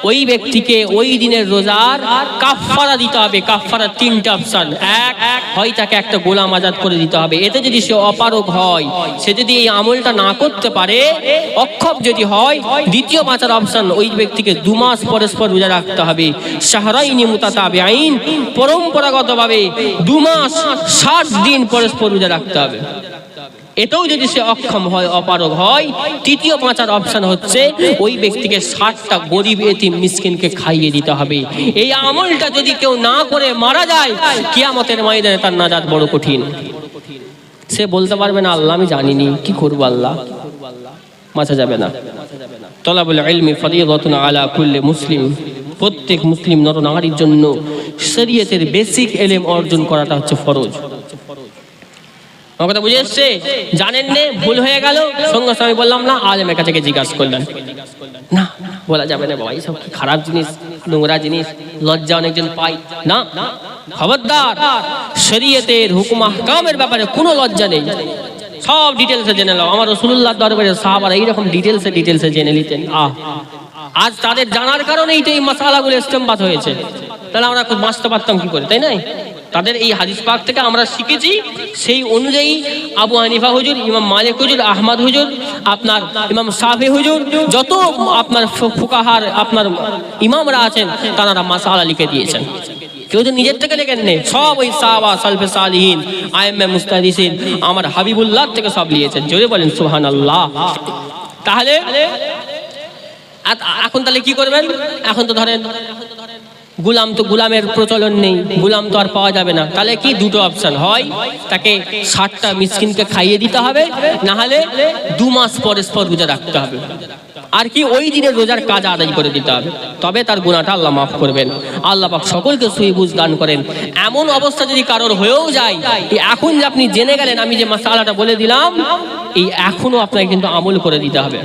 ওই ব্যক্তিকে ওই দিনের রোজার কাফারা দিতে হবে। কাফারা তিনটা অপশন। এক, হয় তাকে একটা গোলাম আজাদ করে দিতে হবে। এতে যদি সে অপারগ হয়, সে যদি এই আমলটা না করতে পারে, অক্ষম যদি হয়, দ্বিতীয় বাঁচার অপশন, ওই ব্যক্তিকে 2 মাস পরস্পর রোজা রাখতে হবে। শাহরাইনি মুতাতাবিআইন, পরম্পরাগতভাবে 2 মাস 60 দিন পরস্পর রোজা রাখতে হবে। এটাও যদি সে অক্ষম হয়, অপারগ হয়, তৃতীয় বাঁচার অপশন হচ্ছে ওই ব্যক্তিকে 60টা গরিব এতিম মিসকিনকে খাইয়ে দিতে হবে। এই আমলটা যদি কেউ না করে মারা যায়, কিয়ামতের ময়দানে তার নাজাত বড় কঠিন। সে বলতে পারবে না আল্লাহ আমি জানিনি, কি করব আল্লাহ, বাঁচা যাবে না। তলাবুল ইলমি ফরিয়দাতুন আলা কুল্লি মুসলিম, প্রত্যেক মুসলিম নর নারীর জন্য শরীয়তের বেসিক ইলম অর্জন করাটা হচ্ছে ফরজ। আমার কথা বুঝে এসছে? জানেন না, ভুল হয়ে গেল, সঙ্গে সঙ্গে আমি বললাম না, আলেমের কাছে জিজ্ঞাসা করলেন না, বলা যাবে না বাবা, এইসব কি খারাপ জিনিস, নোংরা জিনিস, লজ্জা অনেকজন পাই না। খবরদার, শরীয়তের হুকুম আহকামের ব্যাপারে কোনো লজ্জা নেই, সব ডিটেলসে জেনে নাও। আমার রাসূলুল্লাহর দরবারে সাহাবারা এইরকম ডিটেলসে জেনে নিতেন। আজ তাদের জানার কারণেই তো এই মাসালাগুলো ইস্তেমবাত হয়েছে, তাহলে আমরা খুব বাঁচতে পারতাম কি করে, তাই না? তাদের এই হাদিস পাক থেকে আমরা শিখেছি, সেই অনুযায়ী আবু হানিফা হুজুর, ইমাম মালিক হুজুর, আহমদ হুজুর, আপনার ইমাম শাফি হুজুর, যত আপনার ফুকাহার আপনার ইমামরা আছেন, তারা মাসালা লিখে দিয়েছেন। কেউ তো নিজের থেকে লেখেন নেই, সব ওই সাহাবা, সালফে সালিহিন, আইম্মে মুস্তাহিদিন, আমার হাবিবুল্লাহ থেকে সব নিয়েছেন। জোরে বলেন সুবহানাল্লাহ। তাহলে এখন তাহলে কি করবেন? এখন তো ধরেন গুলাম, তো গুলামের প্রচলন নেই, গুলাম তো আর পাওয়া যাবে না। তাহলে কি, দুটো অপশন, হয় তাকে 60টা মিসকিনকে খাইয়ে দিতে হবে, না হলে 2 মাস পরস্পর রোজা রাখতে হবে। আর কি, ওই দিনের রোজার কাজ আদায় করে দিতে হবে, তবে তার গুনাহটা আল্লাহ মাফ করবেন। আল্লাহ পাক সকলকে সহি বুঝ দান করেন। এমন অবস্থা যদি কারোর হয়েও যায়, এখন যে আপনি জেনে গেলেন, আমি যে মাসালাটা বলে দিলাম, এই এখনো আপনাকে কিন্তু আমল করে দিতে হবে,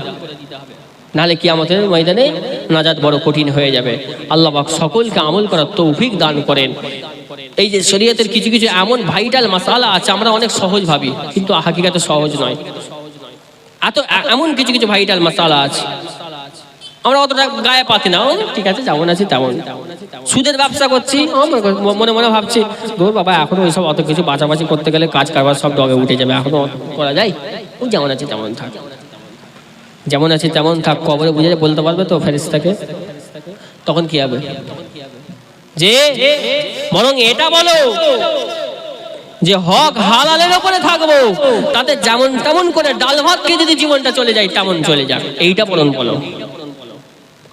নাহলে কিয়ামতের ময়দানে নাজাত বড় কঠিন হয়ে যাবে। আল্লাহ পাক সকলকে আমল করার তৌফিক দান করেন। এই যে শরীয়তের কিছু কিছু এমন ভাইটাল মাসালা আছে, আমরা অনেক সহজ ভাবি, কিন্তু হাকিকাতে সহজ নয়। এমন কিছু কিছু ভাইটাল মাসালা আছে, আমরা অতটা গায়ে পাতি না, ঠিক আছে যেমন আছি তেমন। সুদের ব্যবসা করছি, মনে মনে ভাবছি গো বাবা, এখনো ওইসব অত কিছু বাঁচাবাচি করতে গেলে কাজ কারবার সব ডবে উঠে যাবে, এখনো করা যায়, ওই যেমন আছে তেমন থাক, যেমন আছে তেমন থাক। কবরে বুঝে বলতে পারবে তো ফেরেশতাকে, তখন কি হবে? যে বরং এটা বলো যে হক হালালের উপরে থাকবো, তাতে যেমন তেমন করে ডাল ভাত খেয়ে যদি জীবনটা চলে যায় তেমন চলে যাক, এইটা বলো।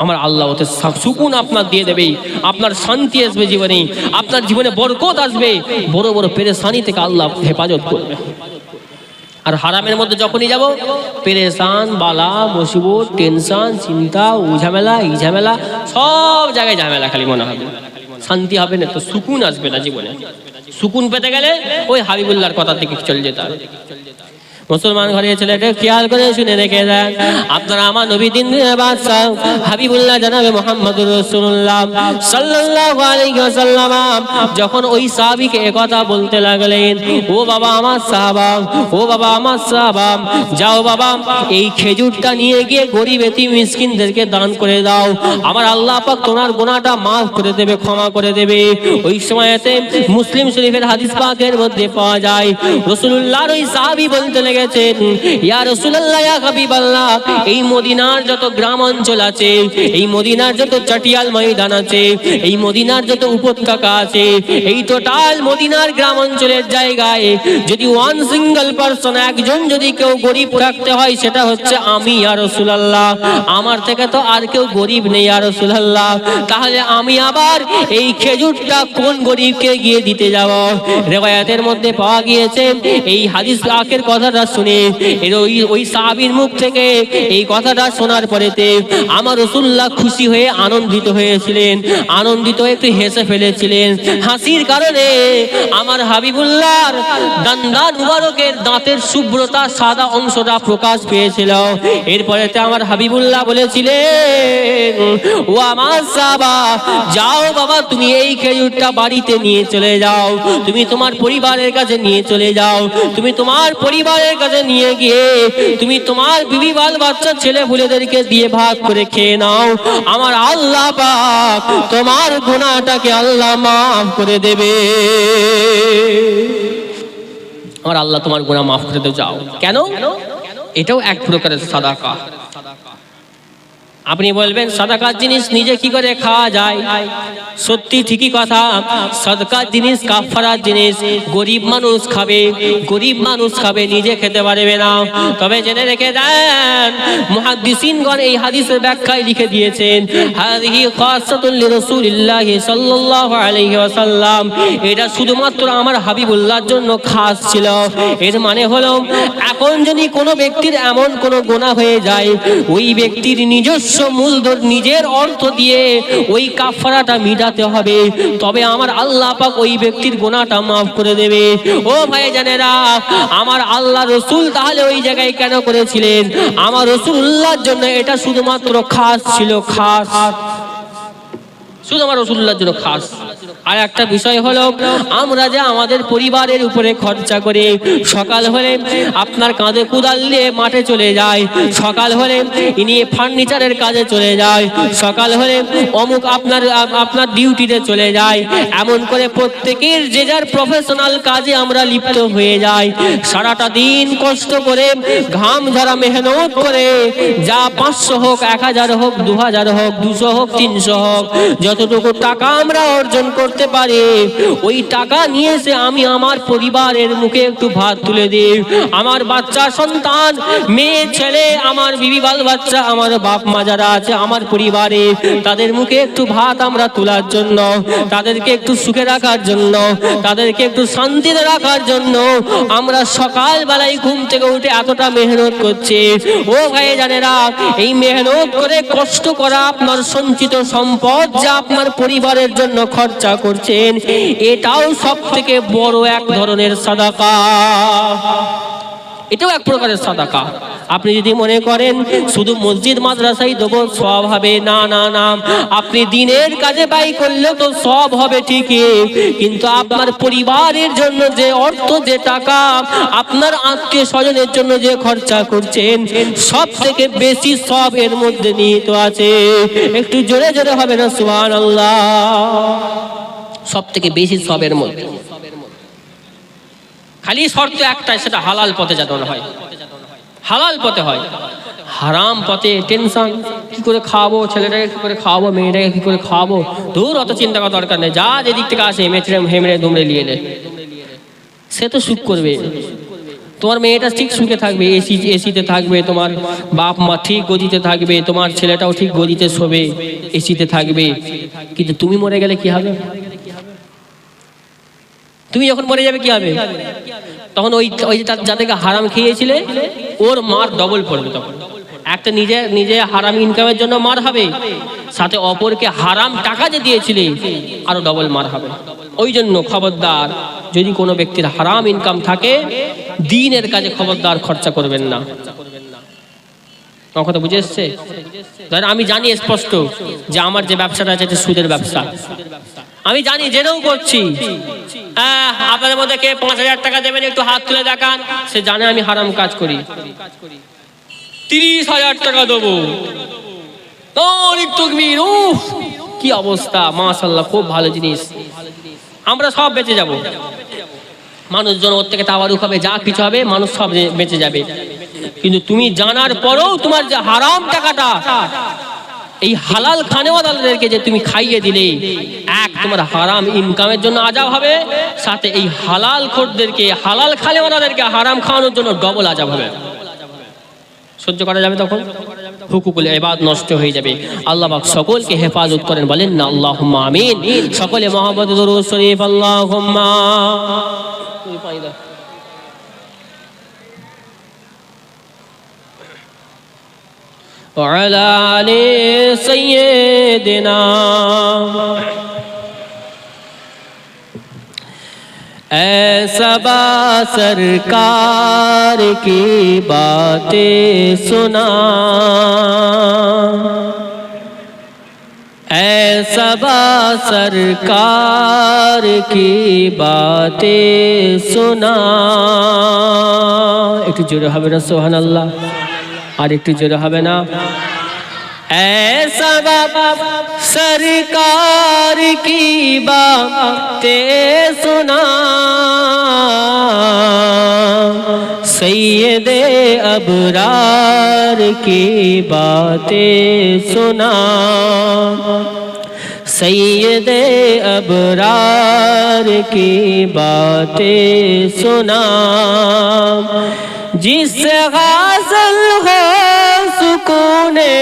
আমার আল্লাহ ওতে সুকুন আপনার দিয়ে দেবে, আপনার শান্তি আসবে জীবনে, আপনার জীবনে বরকত আসবে, বড় বড় পেরেশানি থেকে আল্লাহ হেফাজত করবে। আর হারামের মধ্যে যখনই যাব, পেরেশান, বালা, মুসিবত, টেনশন, চিন্তা, ঝামেলা, এই ঝামেলা, সব জায়গায় ঝামেলা খালি মনে হবে, শান্তি হবে না, তো সুকুন আসবে না জীবনে। সুকুন পেতে গেলে ওই হাবিবুল্লাহর কথা থেকে চলে যেতে হবে। মুসলমান ঘরের ছেলেকে খেয়াল করে শুনে রেখে দেন, আপনারা আমার নবী দিন বাদশা হাবিবুল্লাহ জনাবে মুহাম্মদুর রাসূলুল্লাহ সাল্লাল্লাহু আলাইহি ওয়াসাল্লাম যখন ওই সাহাবীকে একথা বলতে লাগলেন, ও বাবা আমার সাহাবা, ও বাবা আমার সাহাবা, যাও বাবা এই খেজুরটা নিয়ে গিয়ে গরিব এতিম মিসকিনদেরকে দান করে দাও, আমার আল্লাহ পাক তোমার গুনাহটা maaf করে দেবে, ক্ষমা করে দেবে। ওই সময়তে মুসলিম শরীফের হাদিস পাকের মধ্যে পাওয়া যায়, রাসূলুল্লাহর ওই সাহাবী বলতে গেছেন, ইয়া রাসূলুল্লাহ, ইয়া হাবিবাল্লাহ, এই মদিনার যত গ্রাম অঞ্চল আছে, এই মদিনার যত চাটিয়াল ময়দান আছে, এই মদিনার যত উপত্যকা আছে, এই টোটাল মদিনার গ্রাম অঞ্চলের জায়গায় যদি ওয়ান সিঙ্গেল পারসন, একজন যদি কেউ গরিব থাকতে হয়, সেটা হচ্ছে আমি ইয়া রাসূলুল্লাহ, আমার থেকে তো আর কেউ গরিব নেই ইয়া রাসূলুল্লাহ, তাহলে আমি আবার এই খেজুরটা কোন গরিবকে গিয়ে দিতে যাব? রিওয়ায়াতের মধ্যে পাওয়া গিয়েছে, এই হাদিস পাকের কথাটা শুনে ওই সাহাবীর মুখ থেকে এই কথাটা শোনার পরেতে আমার রাসূলুল্লাহ খুশি হয়ে আনন্দিত হয়েছিলেন, আনন্দিত একটু হেসে ফেলেছিলেন। হাসির কারণে আমার হাবিবুল্লাহর দান্দান মুবারকের দাঁতের শুভ্রতা, সাদা অংশটা প্রকাশ পেয়েছিল। এরপরেতে আমার হাবিবুল্লাহ বলেছিলেন, ও আমার সাহাবা, যাও বাবা তুমি এই খেজুরটা বাড়িতে নিয়ে চলে যাও, তুমি তোমার পরিবারের কাছে নিয়ে চলে যাও, তুমি তোমার পরিবারের কাছে নিয়ে গিয়ে তুমি তোমার বিবি বাল বাচ্চা ছেলে পুলেদেরকে দিয়ে ভাগ করে খেয়ে নাও, আমার আল্লাহ পাক তোমার গুনাহটাকে আল্লাহ মাফ করে দেবে। আমার আল্লাহ তোমার গুনাহ মাফ করে দেবে। যাও। কেন? এটাও এক প্রকারের সাদাকা। আপনি বলবেন সাদাকার জিনিস নিজে কি করে খাওয়া যায়? সত্যি, ঠিকই কথা। সাদকার জিনিস, কাফারার জিনিস গরিব মানুষ খাবে, গরিব মানুষ খাবে, নিজে খেতে পারবে না। তবে জেনে রেখে দেন, মুহাদ্দিসিনগণ এই হাদিসের ব্যাখ্যায় লিখে দিয়েছেন, হাযিহি খাসাতুল লিরাসূলিল্লাহি সাল্লাল্লাহু আলাইহি ওয়াসাল্লাম, এটা শুধুমাত্র আমার হাবিবুল্লাহর জন্য খাস ছিল। এর মানে হলো, এখন যদি কোনো ব্যক্তির এমন কোনো গুনাহ হয়ে যায়, ওই ব্যক্তির নিজস্ব মূলধন, নিজের অর্থ দিয়ে ওই কাফারাটা মিটাতে হবে, তবে আমার আল্লাহ পাক ওই ব্যক্তির গুনাহটা মাফ করে দেবে। ও ভাইজানেরা, আমার আল্লাহ রসুল তাহলে ওই জায়গায় কেন করেছিলেন? আমার রাসূলুল্লাহর জন্য এটা শুধুমাত্র খাস ছিল, খাস, শুধু আমার রাসূলুল্লাহর জন্য খাস। আর একটা বিষয় হলো, আমরা যে আমাদের পরিবারের উপরে খরচা করে, সকাল হলে আপনার কাঁধে কুদাল নিয়ে মাঠে চলে যায়, সকাল হলে ইনি ফার্নিচারের কাজে চলে যায়, সকাল হলে অমুক আপনার ডিউটিতে চলে যায়, এমন করে প্রত্যেকের যে যার প্রফেশনাল কাজে আমরা লিপ্ত হয়ে যাই। সারাটা দিন কষ্ট করে, ঘাম ঝরা মেহনত করে, যা 500 হোক, 1000 হোক, 2000 হোক, 200 হোক, 300 হোক, যতটুকু টাকা আমরা অর্জন করতে পারি, ওই টাকা নিয়ে এসে আমি আমার পরিবারের মুখে একটু ভাত তুলে দিই। আমার বাচ্চা সন্তান, মেয়ে ছেলে, আমার বিবি বাল বাচ্চা, আমার বাপ মা যারা আছে আমার পরিবারে, তাদের মুখে একটু ভাত আমরা তোলার জন্য, তাদেরকে একটু সুখে রাখার জন্য, তাদেরকে একটু শান্তিতে রাখার জন্য আমরা সকাল বেলায় ঘুম থেকে উঠে এতটা মেহনত করছি। ও ভাইজানেরা, এই মেহনত করে কষ্ট করা আপনার সঞ্চিত সম্পদ যা আপনার পরিবারের জন্য খরচা করছেন, এটাও সব থেকে বড় এক ধরনের সাদাকা। এটাও এক প্রকারের সাদাকা। আপনি যদি মনে করেন শুধু মসজিদ মাদ্রাসায় দেবো সব হবে, না না না, আপনি দিনের কাজে ব্যয় করলে তো সব হবে ঠিকই, কিন্তু আপনার পরিবারের জন্য যে অর্থ, যে টাকা, আপনার আত্মীয় স্বজনের জন্য যে খরচা করছেন, সব থেকে বেশি সব এর মধ্যে নিহিত আছে। একটু জোরে জোরে হবে না সুবহানাল্লাহ? সব থেকে বেশি সবের মধ্যে। খালি শর্ত একটাই, সেটা হালাল পথে যেন হয়, হালাল পথে হয়। হারাম পথে টেনশন, কি করে খাওয়াবো ছেলেটাকে, কি করে খাওয়াবো মেয়েটাকে, কি করে খাওয়াবো, দূর অত চিন্তা করার দরকার নেই। যা যেদিক থেকে আসে মেচড়ে হেমড়ে দুমড়ে নিয়ে নে, সে তো সুখ করবে। তোমার মেয়েটা ঠিক সুখে থাকবে, এসিতে থাকবে, তোমার বাপ মা ঠিক গদিতে থাকবে, তোমার ছেলেটাও ঠিক গদিতে শোবে, এসিতে থাকবে। কিন্তু তুমি মরে গেলে কি হবে? তুমি যখন মরে যাবে কি হবে? তখন ওই যাদেরকে হারাম খেয়েছিলে ওর মার ডবল পড়বে। তখন একটা নিজে হারাম ইনকামের জন্য মার হবে, সাথে অপরকে হারাম টাকা যে দিয়েছিলে আরো ডবল মার হবে। ওই জন্য খবরদার, যদি কোনো ব্যক্তির হারাম ইনকাম থাকে, দ্বীনের কাজে খবরদার খরচা করবেন না। কথা বুঝে এসছে? আমি জানি স্পষ্ট যে আমার যে ব্যবসাটা আছে সুদের ব্যবসা, আমি জানি, জেনেও করছি। আপনাদের মধ্যে কে 5000 টাকা দেবেন একটু হাত তুলে দেখান, সে জানে আমি হারাম কাজ করি। 30,000 টাকা দেবো, কি অবস্থা, মাশাআল্লাহ, খুব ভালো জিনিস, আমরা সব বেঁচে যাব। মানুষজন ওর থেকে তাওয়ারুক হবে, যা কিছু হবে, মানুষ সব বেঁচে যাবে। কিন্তু তুমি জানার পরেও তোমার যে হারাম টাকাটা এই হালাল খানেওয়ালাদেরকে যে তুমি খাইয়ে দিলে, এক তোমার হারাম ইনকামের জন্য আযাব হবে, সাথে এই হালাল খোরদেরকে, হালাল খানেওয়ালাদেরকে হারাম খাওয়ানোর জন্য ডবল আযাব হবে। সহ্য করা যাবে? তখন হুকুকুল ইবাদ নষ্ট হয়ে যাবে। আল্লাহ পাক সকলকে হেফাজত করেন, বলেন না আল্লাহুম্মা আমিন। সকলে মুহাম্মদ দরুদ শরীফ আল্লাহুম্মা। وعلى آل سيدنا ऐसा सरकार की बातें सुना, ऐ सबा सरकार की बातें सुना। একটু জোরে হবে না সুবহানাল্লাহ? আর একটু জোরে হবে না? ऐ सबा सरकार की बातें सुना, सैयदे अबरार की बातें सुना, सैयदे अबरार की बातें सुना। जिससे हासिल हो सुकूने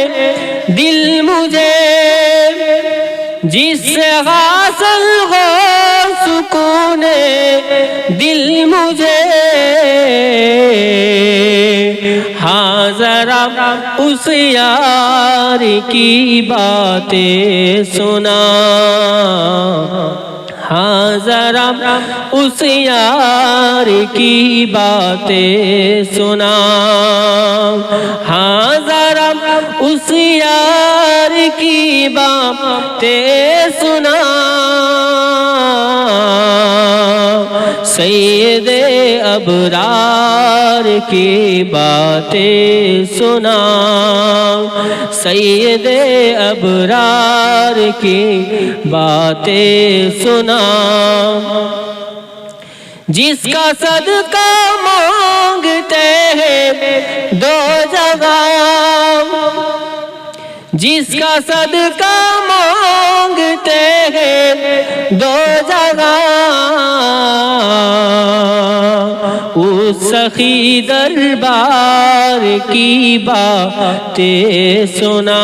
दिल मुझे, जिससे हासिल हो सुकूने दिल मुझे, हाँ जरा उस यार की बातें सुना, हाँ जरा उस यार की बातें सुना, हाँ जरा उस यार की बातें सुना। सैयदे अबरार की बातें सुना, सैयदे अबरार की बातें सुना। जिसका सदका मांगते हैं दो जगह, जिसका सदका मांगते हैं दो जगह, उस सखी दरबार की बातें सुना,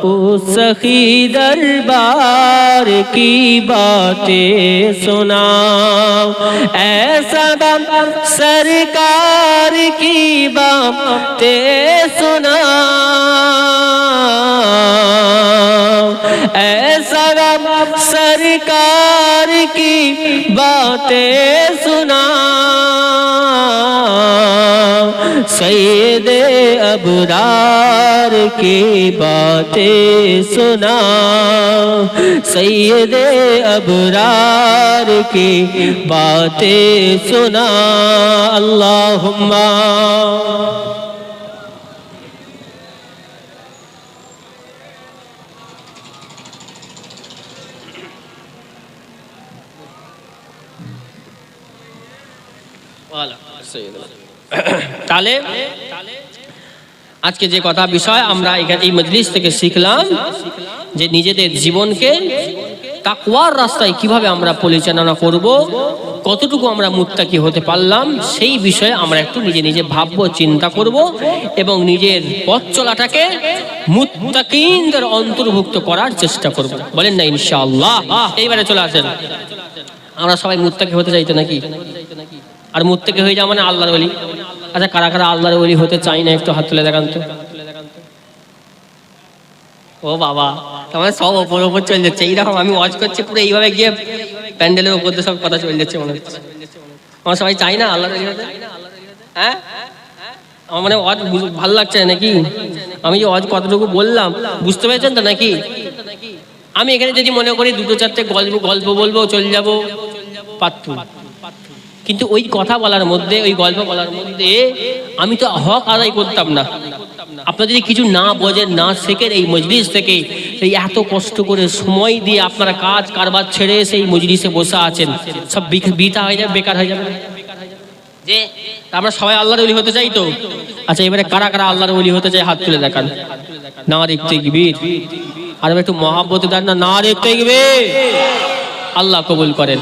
उस सखी दरबार की बातें सुना। ऐसा सरकार की बातें सुना, ऐसा सरकार की बातें सुना। सैयदे अबरार की बातें सुना, सैयदे अबरार की बातें सुना। अल्लाहुम्मा তাহলে আজকে যে কথা বিষয় আমরা এখানে এই মজলিস থেকে শিখলাম যে নিজেদের জীবনকে তাকওয়ার রাস্তায় কিভাবে আমরা পরিচালনা করব, কতটুকু আমরা মুত্তাকি হতে পারলাম, সেই বিষয়ে আমরা একটু নিজে নিজে ভাববো, চিন্তা করব এবং নিজের পথ চলাটাকে মুত্তাকিনদের অন্তর্ভুক্ত করার চেষ্টা করব। বলেন না ইনশাআল্লাহ? এইবারে চলে আসেন, আমরা সবাই মুত্তাকি হতে চাইতে নাকি? আর মুত্তাকি হয়ে যাওয়া মানে আল্লাহর ওলি। আচ্ছা, কারা কারা আল্লাহর ওলি হতে চাই না একটু হাত তুলে দেখান তো। ও বাবা, তোমার সব ওপর ওপর চলে যাচ্ছে। এইরকম আমি ওয়াজ করছি পুরো এইভাবে গিয়ে প্যান্ডেলের ওপর দিয়ে সব কথা চলে যাচ্ছে মনে হচ্ছে। আমরা সবাই চাই না আল্লাহর ওলি হতে? হ্যাঁ, আমার মানে ওয়াজ ভালো লাগছে নাকি? আমি যে ওয়াজ কতটুকু বললাম বুঝতে পেরেছেন তো নাকি? আমি এখানে যদি মনে করি দুটো চারটে গল্প বলবো, চলে যাবো, পারতুম। কিন্তু ওই কথা বলার মধ্যে, ওই গল্প বলার মধ্যে আমি তো হক আদায় করতাম না। আপনারা যদি কিছু না বোঝেন, না শেখেন এই মজলিস থেকে, এই এত কষ্ট করে সময় দিয়ে আপনারা কাজ কারবার ছেড়ে এসে এই মজলিসে বসে আছেন, সব বৃথা হয়ে যাবে, বেকার হয়ে যাবে। যে আমরা সবাই আল্লাহর ওলি হতে চাই তো? আচ্ছা, এবারে কারা কারা আল্লাহর ওলি হতে চাই হাত তুলে দেখান। নারে তাকবীর। আর একটু মহাব্বতে দেন না, নারে তাকবীর। আল্লাহ কবুল করেন।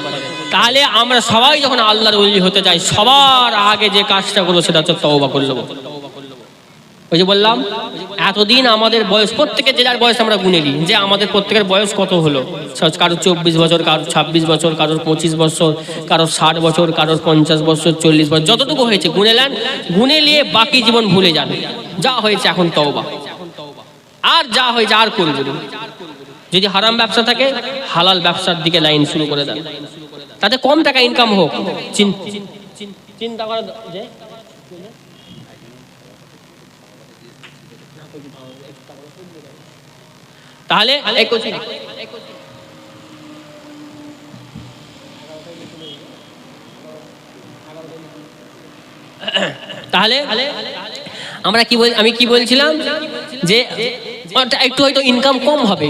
তাহলে আমরা সবাই যখন আল্লাহর ওলি হতে চাই, সবার আগে যে কাজটা করবো সেটা হচ্ছে তওবা করে নেবো। ওই যে বললাম এতদিন আমাদের বয়স, প্রত্যেকের যে যার বয়স আমরা গুনে নিই যে আমাদের প্রত্যেকের বয়স কত হলো। কারোর 24 বছর, কারোর 26 বছর, কারোর 25 বছর, কারোর 60 বছর, কারোর 50 বছর, 40 বছর, যতটুকু হয়েছে গুনে নেন। গুনে নিয়ে বাকি জীবন ভুলে যান। যা হয়েছে এখন তওবা, আর যা হয়েছে আর করবেন। যদি হারাম ব্যবসা থাকে হালাল ব্যবসার দিকে লাইন শুরু করে দেন, তাতে কম টাকা ইনকাম হোক, চিন্তা করা যে তাহলে তাহলে আমি কি বলছিলাম যে একটু হয়তো ইনকাম কম হবে,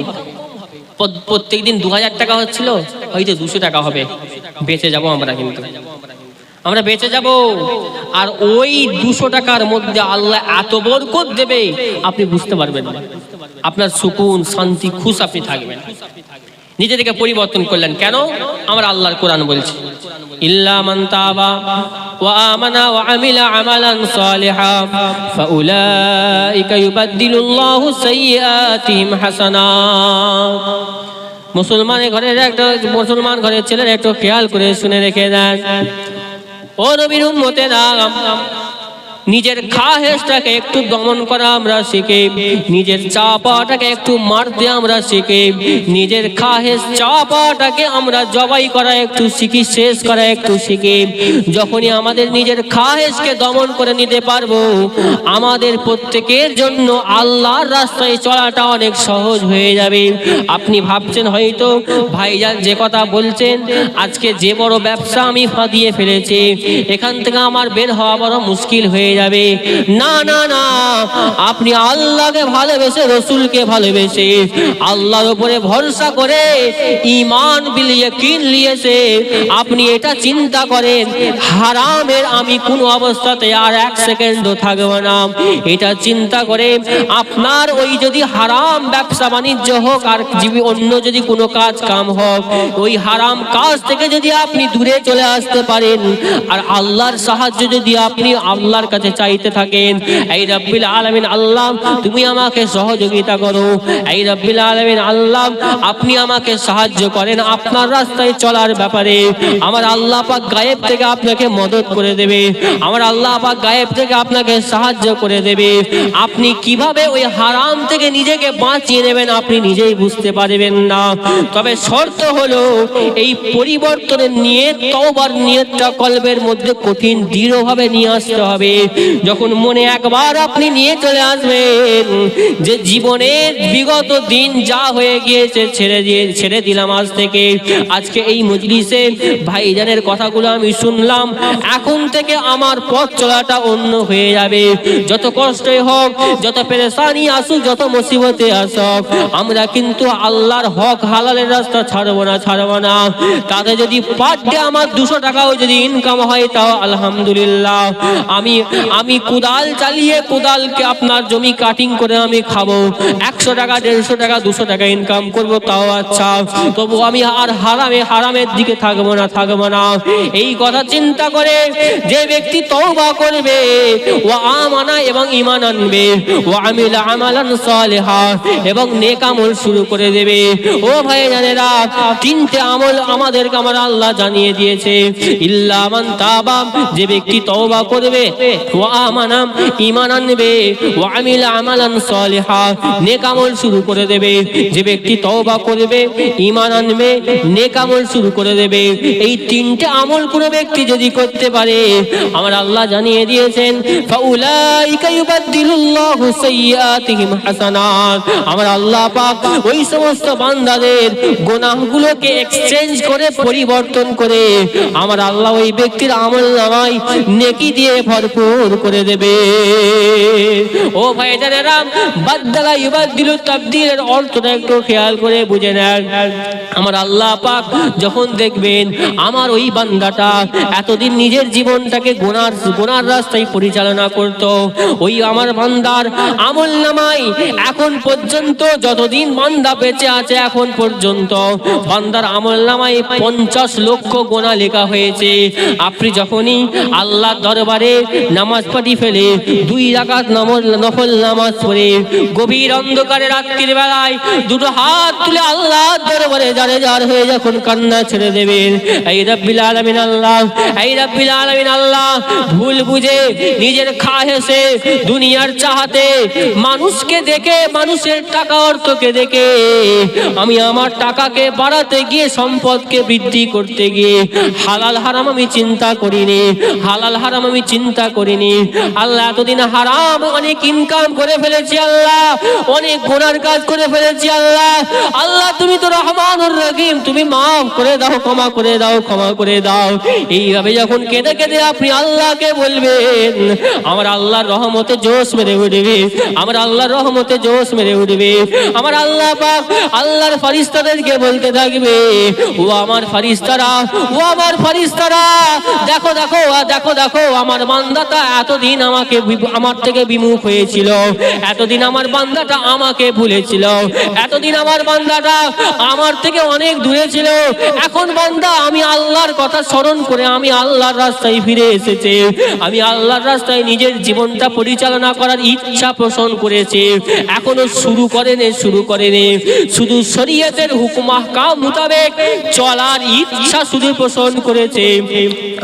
প্রত্যেকদিন 2000 টাকা হচ্ছিল, হয়তো 200 টাকা হবে, বেঁচে যাব আমরা, কিন্তু আমরা বেঁচে যাব। আর ওই 200 টাকার মধ্যে আল্লাহ এত বরকত দেবে আপনি বুঝতে পারবেন না। আপনার সুকুন, শান্তি, খুশ আপনি থাকবেন। নিজে থেকে পরিবর্তন করলেন কেন? আমার আল্লাহর কোরআন বলছে, ইল্লা মান তাবা ওয়া আমানা ওয়া আমিলা আমালান সালিহা ফাউলাইকা ইউবাদদিলুল্লাহু সাইয়্যাতিহিম হাসানাত। মুসলমান ঘরের ছেলের একটু খেয়াল করে শুনে রেখে দেন। ও নবীর উম্মতেরা, নিজের খাহেসটাকে একটু দমন করা আমরা শিখি, নিজের চাপাটাকে একটু মারতে আমরা শিখি, নিজের খাহেস চাপাটাকে আমরা জবাই করা একটু শিখি, শেষ করা একটু শিখি। যখনই আমাদের নিজের খাহেসকে দমন করে নিতে পারবো, আমাদের প্রত্যেকের জন্য আল্লাহর রাস্তায় চলাটা অনেক সহজ হয়ে যাবে। আপনি ভাবছেন হয়তো ভাইজান যে কথা বলছেন, আজকে যে বড় ব্যবসা আমি ফাঁদিয়ে ফেলেছি, এখান থেকে আমার বের হওয়া বড় মুশকিল হয়ে যাবে। না না না, আপনি আল্লাহকে ভালোবেসে, রসুলকে ভালোবেসে, আল্লাহর উপরে ভরসা করে ঈমান বিল ইয়াকিন নিয়েছে, আপনি এটা চিন্তা করেন হারামের আমি কোন অবস্থাতে আর 1 সেকেন্ডও থাকবো না। এটা চিন্তা করে আপনার ওই যদি হারাম ব্যবসা বাণিজ্য হোক আর অন্য যদি কোনো কাজ কাম হোক, ওই হারাম কাজ থেকে যদি আপনি দূরে চলে আসতে পারেন আর আল্লাহর সাহায্য যদি আপনি আল্লাহর কাছে চাইতে থাকেন, এই রব্বিল আলামিন আল্লাহ তুমি আমাকে সহযোগিতা করো, এই রব্বিল আলামিন আল্লাহ আপনি আমাকে সাহায্য করেন আপনার রাস্তায় চলার ব্যাপারে, আমার আল্লাহ পাক গায়েব থেকে আপনাকে মদদ করে দেবে, আমার আল্লাহ পাক গায়েব থেকে আপনাকে সাহায্য করে দেবে। আপনি কিভাবে ওই হারাম থেকে নিজেকে বাঁচিয়ে নেবেন আপনি নিজেই বুঝতে পারবেন না। তবে শর্ত হলো এই পরিবর্তনের নিয়ত, তওবার নিয়তটা কলবের মধ্যে কঠিন দৃঢ়ভাবে নিয়ে আসতে হবে। যখন মনে একবার আপনি নিয়ে চলে আসবেন যে জীবনের বিগত দিন যা হয়ে গিয়েছে ছেড়ে দিলাম আজ থেকে, আজকে এই মজলিসে ভাইজানের কথাগুলো আমি শুনলাম, এখন থেকে আমার পথ চলাটা অন্য হয়ে যাবে। যত কষ্টই হোক, যত পেরেশানি আসুক, যত মুসিবতে আসুক, আমরা কিন্তু আল্লাহর হক হালালের রাস্তা ছাড়বো না। তাতে যদি পার ডে আমার 200 টাকাও যদি ইনকাম হয় তাও আলহামদুলিল্লাহ। আমি কুদাল চালিয়ে কুদালকে আপনার জমি কাটিং করে আমি খাবো, 100 টাকা 150 টাকা 200 টাকা ইনকাম করবো তাও আচ্ছা, তবু আমি আর হারামের দিকে থাকবো না। এই কথা চিন্তা করে যে ব্যক্তি তওবা করবে, ও আমানা এবং ঈমান আনবে, ও আমিলা আমালান সালিহা এবং নেক আমল শুরু করে দেবে। ও ভাইজানেরা, 3টে আমল আমাদেরকে আমার আল্লাহ জানিয়ে দিয়েছে। ইল্লা মান তাবা, যে ব্যক্তি তওবা করবে, ও আমানা ঈমান আনবে, ও আমিলা আমালান সালিহা নেক আমল শুরু করে দেবে। যে ব্যক্তি তওবা করবে, ঈমান আনবে, নেক আমল শুরু করে দেবে, এই 3টে আমল কোন ব্যক্তি যদি করতে পারে, আমার আল্লাহ জানিয়ে দিয়েছেন ফাউলাইকা ইউবাদদিলুল্লাহু সাইয়্যাতিহিম হাসানাত। আমার আল্লাহ পাক ওই সমস্ত বান্দাদের গুনাহগুলোকে এক্সচেঞ্জ করে, পরিবর্তন করে আমার আল্লাহ ওই ব্যক্তির আমলনামায় নেকি দিয়ে ভরপুর করে দেবে। ও ভাইজানেরা, বাদদালা ইউবাদদিলু তাবদীলের অর্থটা একটু খেয়াল করে বুঝে নেন। আমার আল্লাহ পাক যখন দেখবেন আমার ওই বান্দাটা এতদিন নিজের জীবনটাকে গুনার রাস্তায় পরিচালনা করত, ওই আমার বান্দার আমলনামায় এখন পর্যন্ত যতদিন বান্দা বেঁচে আছে এখন পর্যন্ত বান্দার আমলনামায় 50 লক্ষ গুনাহ লেখা হয়েছে। আপনি যখনই আল্লাহর দরবারে নামাজ পড়ি ফেলে 2 রাকাত নফল নামাজ পড়ে গভীর অন্ধকারে রাত্রির বেলায় 2 হাত তুলে আল্লাহর দরবারে জারে হয়ে যখন কান্না ছেড়ে দেবেন, এই রব্বিল আলামিন আল্লাহ ভুল বুঝে নিজের খাহেসে, দুনিয়ার চাহাতে, মানুষকে দেখে, মানুষের টাকা অর্থকে দেখে আমি আমার টাকাকে বাড়াতে গিয়ে, সম্পদকে বৃদ্ধি করতে গিয়ে হালাল হারাম আমি চিন্তা করিনি, চিনি। আল্লাহ এতদিন হারাম অনেক ইনকাম করে ফেলেছি, আল্লাহ অনেক গুনার কাজ করে ফেলেছি। আল্লাহ আল্লাহ তুমি তো রহমানুর রহিম, তুমি মাফ করে দাও, ক্ষমা করে দাও, ক্ষমা করে দাও। এইভাবে যখন কেঁদে কেঁদে আপনি আল্লাহকে বলবেন, আমার আল্লাহর রহমতে জোশ মেরে উঠবে, আমার আল্লাহর রহমতে জোশ মেরে উঠবে। আমার আল্লাহ পাক আল্লাহর ফেরেশতাদেরকে বলতে থাকবে, ও আমার ফেরেশতারা, ও আমার ফেরেশতারা, দেখো দেখো দেখো দেখো, আমার বান্দাটা এতদিন আমার থেকে বিমুখ হয়েছিল, এতদিন আমার বান্দাটা আমাকে ভুলেছিল, এতদিন আমার বান্দাটা আমার থেকে অনেক দূরে ছিল। এখন বান্দা আমি আল্লাহর কথা স্মরণ করে আমি আল্লাহর রাস্তায় ফিরে এসেছে, আমি আল্লাহর রাস্তায় নিজের জীবনটা পরিচালনা করার ইচ্ছা পোষণ করেছে। এখনো শুরু করেনি, শুধু শরীয়তের হুকুম আহকাম মোতাবেক চলার ইচ্ছা শুধু পোষণ করেছে।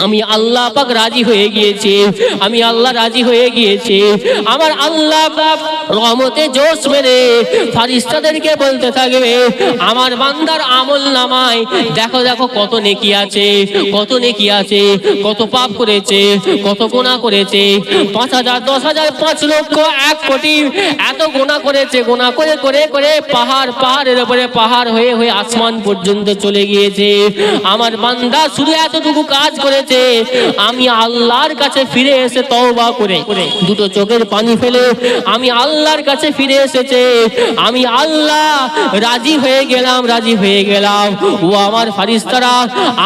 আমি আল্লাহ পাক রাজি হয়ে গিয়েছে, আমি আল্লাহ রাজি হয়ে গিয়েছে। আমার আল্লাহ পাক রহমতে জোশ মেরে ফেরেশতাদেরকে বলতে থাকবে, আমার বান্দার আমল নামায় দেখো দেখো কত নেকি আছে, কত নেকি আছে, কত পাপ করেছে, কত গুনাহ করেছে, 5,000, 10,000, 5 লক্ষ, 1 কোটি, এত গুনাহ করেছে। গুনাহ করে করে করে পাহাড়ের উপরে পাহাড় হয়ে হয়ে আসমান পর্যন্ত চলে গিয়েছে। আমার বান্দা শুধু এতটুকু কাজ করেছে, আমি আল্লাহর কাছে ফিরে এসে তওবা করে দুটো চোখের পানি ফেলে আমি আল্লাহর কাছে ফিরে এসেছে। আমি আল্লাহ রাজি হয়ে গেলাম, রাজি হয়ে গেলাম। ও আমার ফেরেশতারা,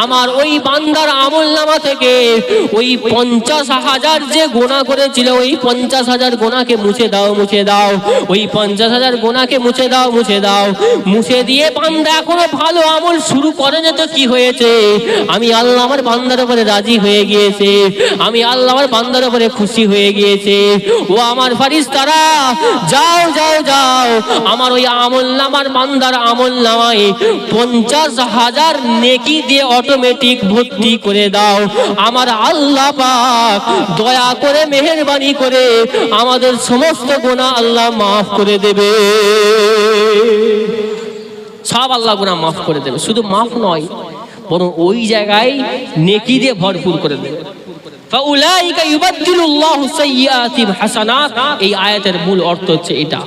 আমার ওই বান্দার আমলনামা থেকে ওই 50,000 যে গুনাহ করেছিল, ওই 50,000 গুনাহকে মুছে দাও, মুছে দাও, ওই 50,000 গুনাহকে মুছে দাও, মুছে দাও। মুছে দিয়ে বান্দা এখনো ভালো আমল শুরু করেনি তো কি হয়েছে? আমি আল্লাহ আমার বান্দার উপরে রাজি হয়ে গিয়েছে, আমি আল্লাহ আমার বান্দার উপরে খুশি হয়ে গিয়েছে। ও আমার ফেরেশতারা, যাও যাও যাও, আমার ওই আমলনামার বান্দার আমলনামায় 50,000 নেকি দিয়ে অটোমেটিক ভর্তি করে দাও। আমার আল্লাহ পাক দয়া করে মেহেরবানি করে আমাদের সমস্ত গুনাহ আল্লাহ মাফ করে দেবে, সব আল্লাহ গুনাহ মাফ করে দেবে। শুধু মাফ নয়, বরং ওই জায়গায় নেকি দিয়ে ভরপুর করে দেবে। ফাউলাইকা ইউবাদদিলুল্লাহু সাইয়্যাতিহিম হাসানাত, এই আয়াতের মূল অর্থ হচ্ছে এটা।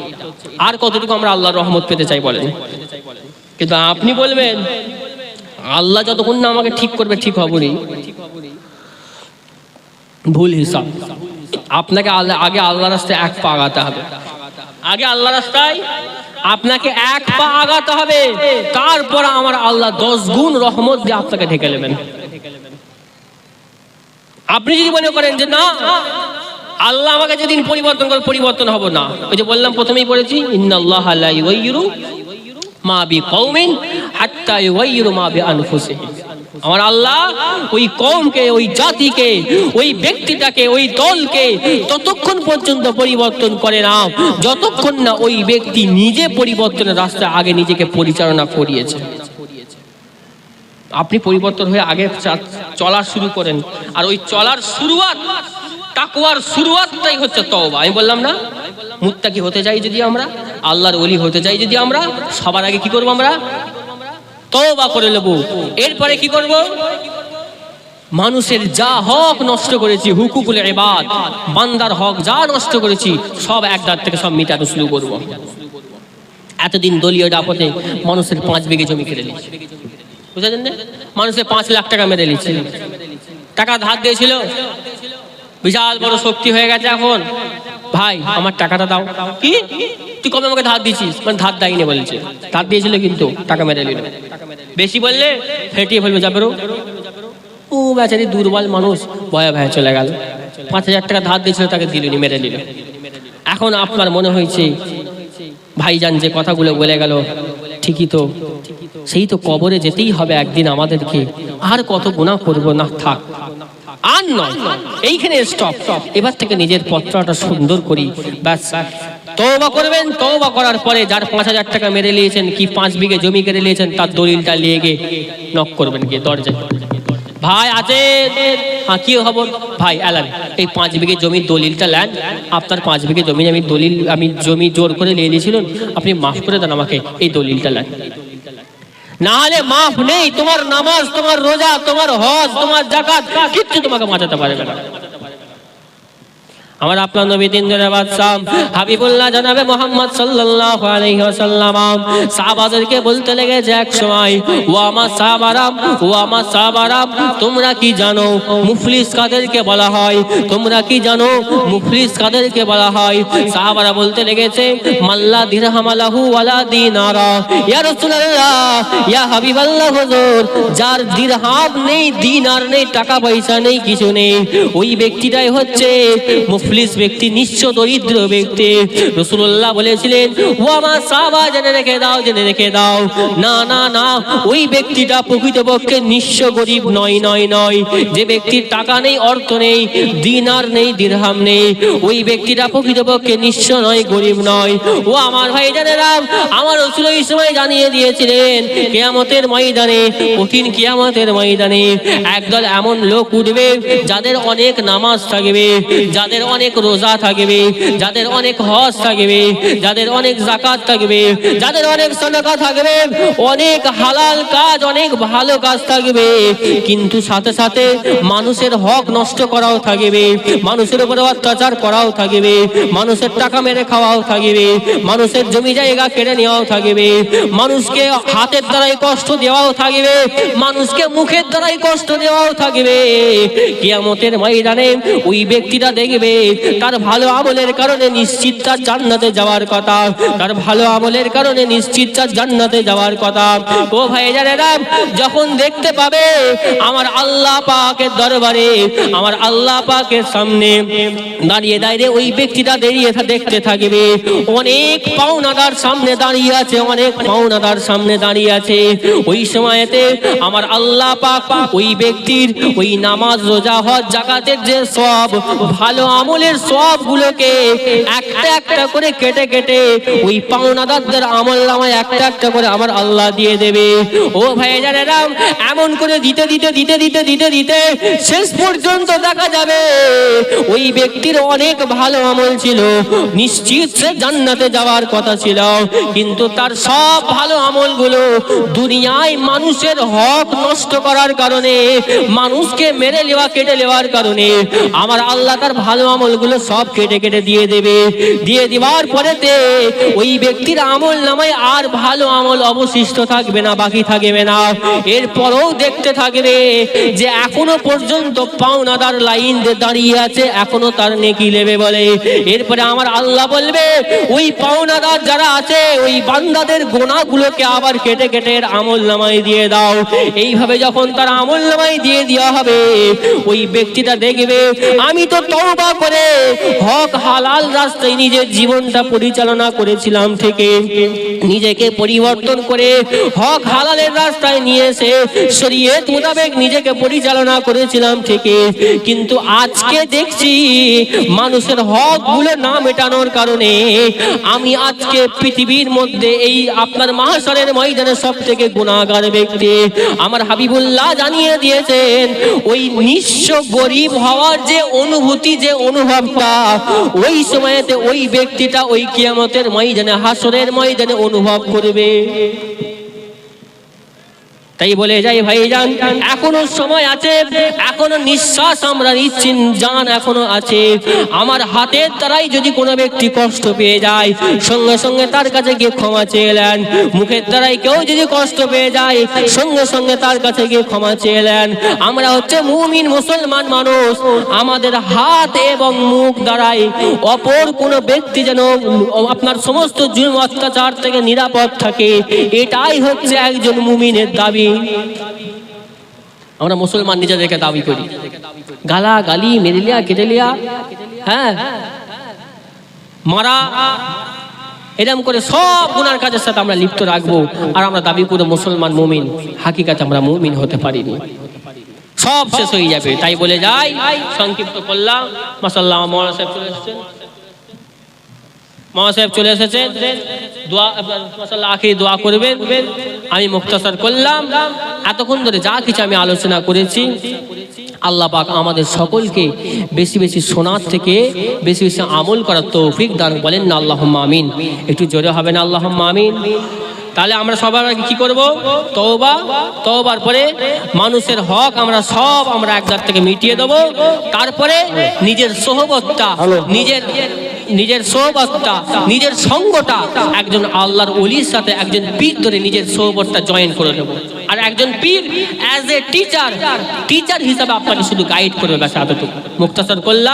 আর কতটুকু আমরা আল্লাহর রহমত পেতে চাই বলেন? কিন্তু আপনি বলবেন আল্লাহ যতক্ষণ না আমাকে ঠিক করবে ঠিক হবনি, ভুল হিসাব। আপনাকে আগে আল্লাহ রাস্তায় এক পা আগাতে হবে, আগে আল্লাহ রাস্তায় আপনাকে এক পা আগাতে হবে, তারপর আমার আল্লাহ 10 গুণ রহমত দিয়ে আপনাকে ঢেকে নেবেন। আপনি যদি মনে করেন যে না আল্লাহ আমাকে যেদিন পরিবর্তন করে পরিবর্তন হব না, ওই যে বললাম প্রথমেই পড়েছি, ইন্নাল্লাহা লা ইউগাইয়িরু মা বিকওমিন হাত্তা ইউগাইয়িরু মা বিআনফুসিহিম। আমার আল্লাহ ওই কওমকে, ওই জাতিকে, ওই ব্যক্তিটাকে, ওই দলকে ততক্ষণ পর্যন্ত পরিবর্তন করে না যতক্ষণ না ওই ব্যক্তি নিজে পরিবর্তনের রাস্তায় আগে নিজেকে পরিচালনা করিয়েছে। আপনি পরিবর্তন হয়ে আগে চলার শুরু করেন, আর ওই চলার শুরুয়াত, তাকওয়ার শুরুয়াতটাই হচ্ছে তওবা। আমি বললাম না, মুত্তাকি হতে চাই যদি আমরা, আল্লাহর ওলি হতে চাই যদি আমরা, সবার আগে কি করব? আমরা তওবা করে নেব। এরপরে কি করব? মানুষের যা হক নষ্ট করেছি, হুকুকুল ইবাদ, বান্দার হক যা নষ্ট করেছি, সব একদার থেকে সব মিটানো শুরু করব। এতদিন দলীয় দাপটে মানুষের 5 বিঘে জমি কেড়ে নিয়েছে, বুঝলেন না? মানুষের 5 লাখ টাকা মেরে নিচ্ছে, টাকা ধার দিয়েছিল, বিশাল বড় শক্তি হয়ে গেছে এখন। ভাই আমার টাকাটা দাও। কি তুই কবে আমাকে ধার দিয়েছিস? মানে ধার দেয়নি বলছে, ধার দিয়েছিল কিন্তু টাকা মেরে নিল। বেশি বললে ফেটিয়ে ফেলবে, যাবে। ও বেচারি দুর্বল মানুষ ভয়ে ভয়ে চলে গেল। 5,000 টাকা ধার দিয়েছিল, তাকে দিলনি, মেরে নিল। এখন আপনার মনে হয়েছে ভাইজান যে কথাগুলো বলে গেল ঠিকই তো, সেই তো কবরে যেতেই হবে একদিন আমাদেরকে, আর কত গুনাহ করব না, থাক আর নয়, এইখানে স্টপ। এবার থেকে নিজের পত্রটা সুন্দর করি, ব্যাস তওবা করবেন। তওবা করার পরে যার 5,000 টাকা মেরে নিয়েছেন, কি 5 বিঘে জমি কেড়ে নিয়েছেন, তার দলিলটা নিয়ে গিয়ে নক করবেন, গিয়ে দরজায়, ভাই আছে? হ্যাঁ, কি খবর? ভাই এলান এই 5 বিঘে জমির দলিলটা নেন, আপনার 5 বিঘে জমি আমি জমি জোর করে নিয়ে নিয়েছিলাম, আপনি মাফ করে দেন আমাকে, এই দলিলটা নেন। না হলে মাফ নেই। তোমার নামাজ, তোমার রোজা, তোমার হজ, তোমার যাকাত কিচ্ছু তোমাকে বাঁচাতে পারবে না। আমার আপনার নবী দিনদার বাদশাহ হাবিবুল্লাহ জনাবে মুহাম্মদ সাল্লাল্লাহু আলাইহি ওয়াসাল্লাম সাহাবাদেরকে বলতে লেগেছে এক সময়, ও আমার সাহাবারা তোমরা কি জানো মুফলিস কাদেরকে বলা হয়? তোমরা কি জানো মুফলিস কাদেরকে বলা হয়? সাহাবারা বলতে লেগেছে, মাল্লা দিরহাম লাহু ওয়ালা দিনারা। ইয়া রাসূলুল্লাহ, ইয়া হাবিবাল্লাহ হুজুর, যার দিরহাম নেই, দিনার নেই, টাকা পয়সা নেই, কিছু নেই, ওই ব্যক্তিটাই হচ্ছে মুফলিস ব্যক্তি, নিঃস্ব দরিদ্র ব্যক্তি। রাসূলুল্লাহ বলেছিলেন, ও আমার সাহাবা জেনে রেখে দাও, না না না, ওই ব্যক্তিটা প্রকৃতপক্ষে নিঃস্ব গরিব নয়। যে ব্যক্তির টাকা নেই, অর্থ নেই, দিনার নেই, দিরহাম নেই, ওই ব্যক্তিটা প্রকৃতপক্ষে নিঃস্ব নয়, গরিব নয়। ও আমার ভাই জানেরা, আমার রাসূল এই সময় জানিয়ে দিয়েছিলেন, কিয়ামতের ময়দানে, কঠিন কিয়ামতের ময়দানে একদল এমন লোক উঠবে যাদের অনেক নামাজ থাকবে, যাদের অনেক রোজা থাকবে, যাদের অনেক হজ থাকবে, যাদের অনেক যাকাত থাকবে, যাদের অনেক সাদাকা থাকবে, অনেক হালাল কাজ, অনেক ভালো কাজ থাকবে, কিন্তু সাথে সাথে মানুষের হক নষ্ট করাও থাকবে, মানুষের উপরে অত্যাচার করাও থাকবে, মানুষের টাকা মেরে খাওয়াও থাকবে, মানুষের জমি জায়গা কেড়ে নেওয়াও থাকবে, মানুষকে হাতের দ্বারাই কষ্ট দেওয়াও থাকবে, মানুষকে মুখের দ্বারাই কষ্ট দেওয়াও থাকবে। কিয়ামতের ময়দানে ওই ব্যক্তিটা দেখবে তার ভালো আমলের কারণে নিশ্চিত তার জান্নাতে যাওয়ার কথা, তার ভালো আমলের কারণে নিশ্চিত তার জান্নাতে যাওয়ার কথা। ও ভাই জানেরা, যখন দেখতে পাবে আমার আল্লাহ পাকের দরবারে, আমার আল্লাহ পাকের সামনে দাঁড়িয়ে ওই ব্যক্তিটা দেখতে থাকবে, অনেক পাওনাদার সামনে দাঁড়িয়ে আছে, অনেক পাওনাদার সামনে দাঁড়িয়ে আছে। ওই সময়তে আমার আল্লাহ পাক ওই ব্যক্তির ওই নামাজ, রোজা, হজ, যাকাতের যে সব ভালো আমলের সব গুলোকে একটা একটা করে কেটে কেটে ওই পাওনাদারদের আমল নামায় একটা একটা করে আমার আল্লাহ দিয়ে দেবে। ও ভাই জানেরা, এমন করে দিতে দিতে দিতে দিতে দিতে দিতে শেষ পর্যন্ত দেখা যাবে ওই ব্যক্তির অনেক ভালো আমল ছিল, নিশ্চিত সে জান্নাতে যাওয়ার কথা ছিল, কিন্তু তার সব ভালো আমলগুলো দুনিয়ায় মানুষের হক নষ্ট করার কারণে, মানুষকে মেরে নেওয়া, কেটে নেওয়ার কারণে আমার আল্লাহ তার ভালো আমলগুলো সব কেটে কেটে দিয়ে দেবে। দিয়ে দেওয়ার পরেতে ওই ব্যক্তির আমল নামায় আর ভালো আমল অবশিষ্ট থাকবে না, বাকি থাকবে না। এরপরেও দেখতে থাকবে যে এখনো পর্যন্ত পাওনাদার লাইন দাঁড়িয়ে আছে, এখনো তার নেকি নেবে বলে। এরপরে আমার আল্লাহ বলবে, ওই পাওনাদার যারা আছে ওই বান্দাদের গোনাগুলোকে আবার কেটে কেটে আমল নামায় দিয়ে দাও। এইভাবে যখন তার আমল নামায় দিয়ে দেওয়া হবে, ওই ব্যক্তিটা দেখবে আমি তো তওবা করে হক হালাল রাস্তায় নিজের জীবনটা পরিচালনা করেছিলাম, থেকে নিজেকে পরিবর্তন করে হক হালালের রাস্তায় নিয়ে এসে শরীয়ত মোতাবেক নিজেকে পরিচালনা করেছিলাম থেকে, কিন্তু আজকে দেখছি মানুষের হক গুলো না মেটানোর কারণে আমি আজকে পৃথিবীর মধ্যে এই আপনার মাহশরের ময়দানে সব থেকে গুনাহগার ব্যক্তি। আমার হাবিবুল্লাহ জানিয়ে দিয়েছেন, ওই নিঃস্ব গরিব হওয়ার যে অনুভূতি, যে অনুভবটা ওই সময়তে ওই ব্যক্তিটা ওই কিয়ামতের ময়দানে, হাসরের ময়দানে অনুভব করবে। তাই বলে যাই ভাইজান, এখনো সময় আছে, এখনো নিঃশ্বাস আমরা নিচ্ছি, জান এখনো আছে। আমার হাতের দ্বারাই যদি কোনো ব্যক্তি কষ্ট পেয়ে যায়, সঙ্গে সঙ্গে তার কাছে গিয়ে ক্ষমা চেয়েলেন। মুখের দ্বারাই কেউ যদি কষ্ট পেয়ে যায়, সঙ্গে সঙ্গে তার কাছে গিয়ে ক্ষমা চেয়েলেন। আমরা হচ্ছে মুমিন মুসলমান মানুষ, আমাদের হাত এবং মুখ দ্বারাই অপর কোনো ব্যক্তি যেন আপনার সমস্ত জুলুম অত্যাচার থেকে নিরাপদ থাকে, এটাই হচ্ছে একজন মুমিনের দাবি। আমরা মুসলমান নিজেদেরকে দাবি করি, গালা গালি, মেরেলিয়া, কেটেলিয়া, হ্যাঁ মারা, এরকম করে সব গুনার কাজের সাথে আমরা লিপ্ত রাখবো, আর আমরা দাবি করে মুসলমান মুমিন। হাকিকাতে আমরা মুমিন হতে পারিনি, সব শেষ হয়ে যাবে। তাই বলে যাই, সংক্ষিপ্ত করলাম। মাশাআল্লাহ, মওলানা সাহেব চলে এসেছেন, মওলানা সাহেব চলে এসেছেন, দোয়া মাশাআল্লাহ আখিরি দোয়া করবেন। আমি মুখতাসার করলাম, এতক্ষণ ধরে যা কিছু আমি আলোচনা করেছি, আল্লাহ পাক আমাদের সকলকে বেশি বেশি শোনার থেকে বেশি বেশি আমল করার তৌফিক দান, বলেন না আল্লাহুম্মা আমিন। একটু জোরে হবে না আল্লাহুম্মা আমিন। তাহলে আমরা সবার আগে কি করব? তওবা, তওবার পরে মানুষের হক আমরা এক জায়গা থেকে মিটিয়ে দেব। তারপরে নিজের সোহবতটা, নিজের সোহবতটা, নিজের সঙ্গটা একজন আল্লাহর ওলির সাথে একজন পীর ধরে নিজের সোহবতটা জয়েন করে নেব। আর একজন পীর অ্যাজ এ টিচার হিসাবে আপনাকে শুধু গাইড করবে, ব্যাস এতটুকু মুক্তাসর করলাম।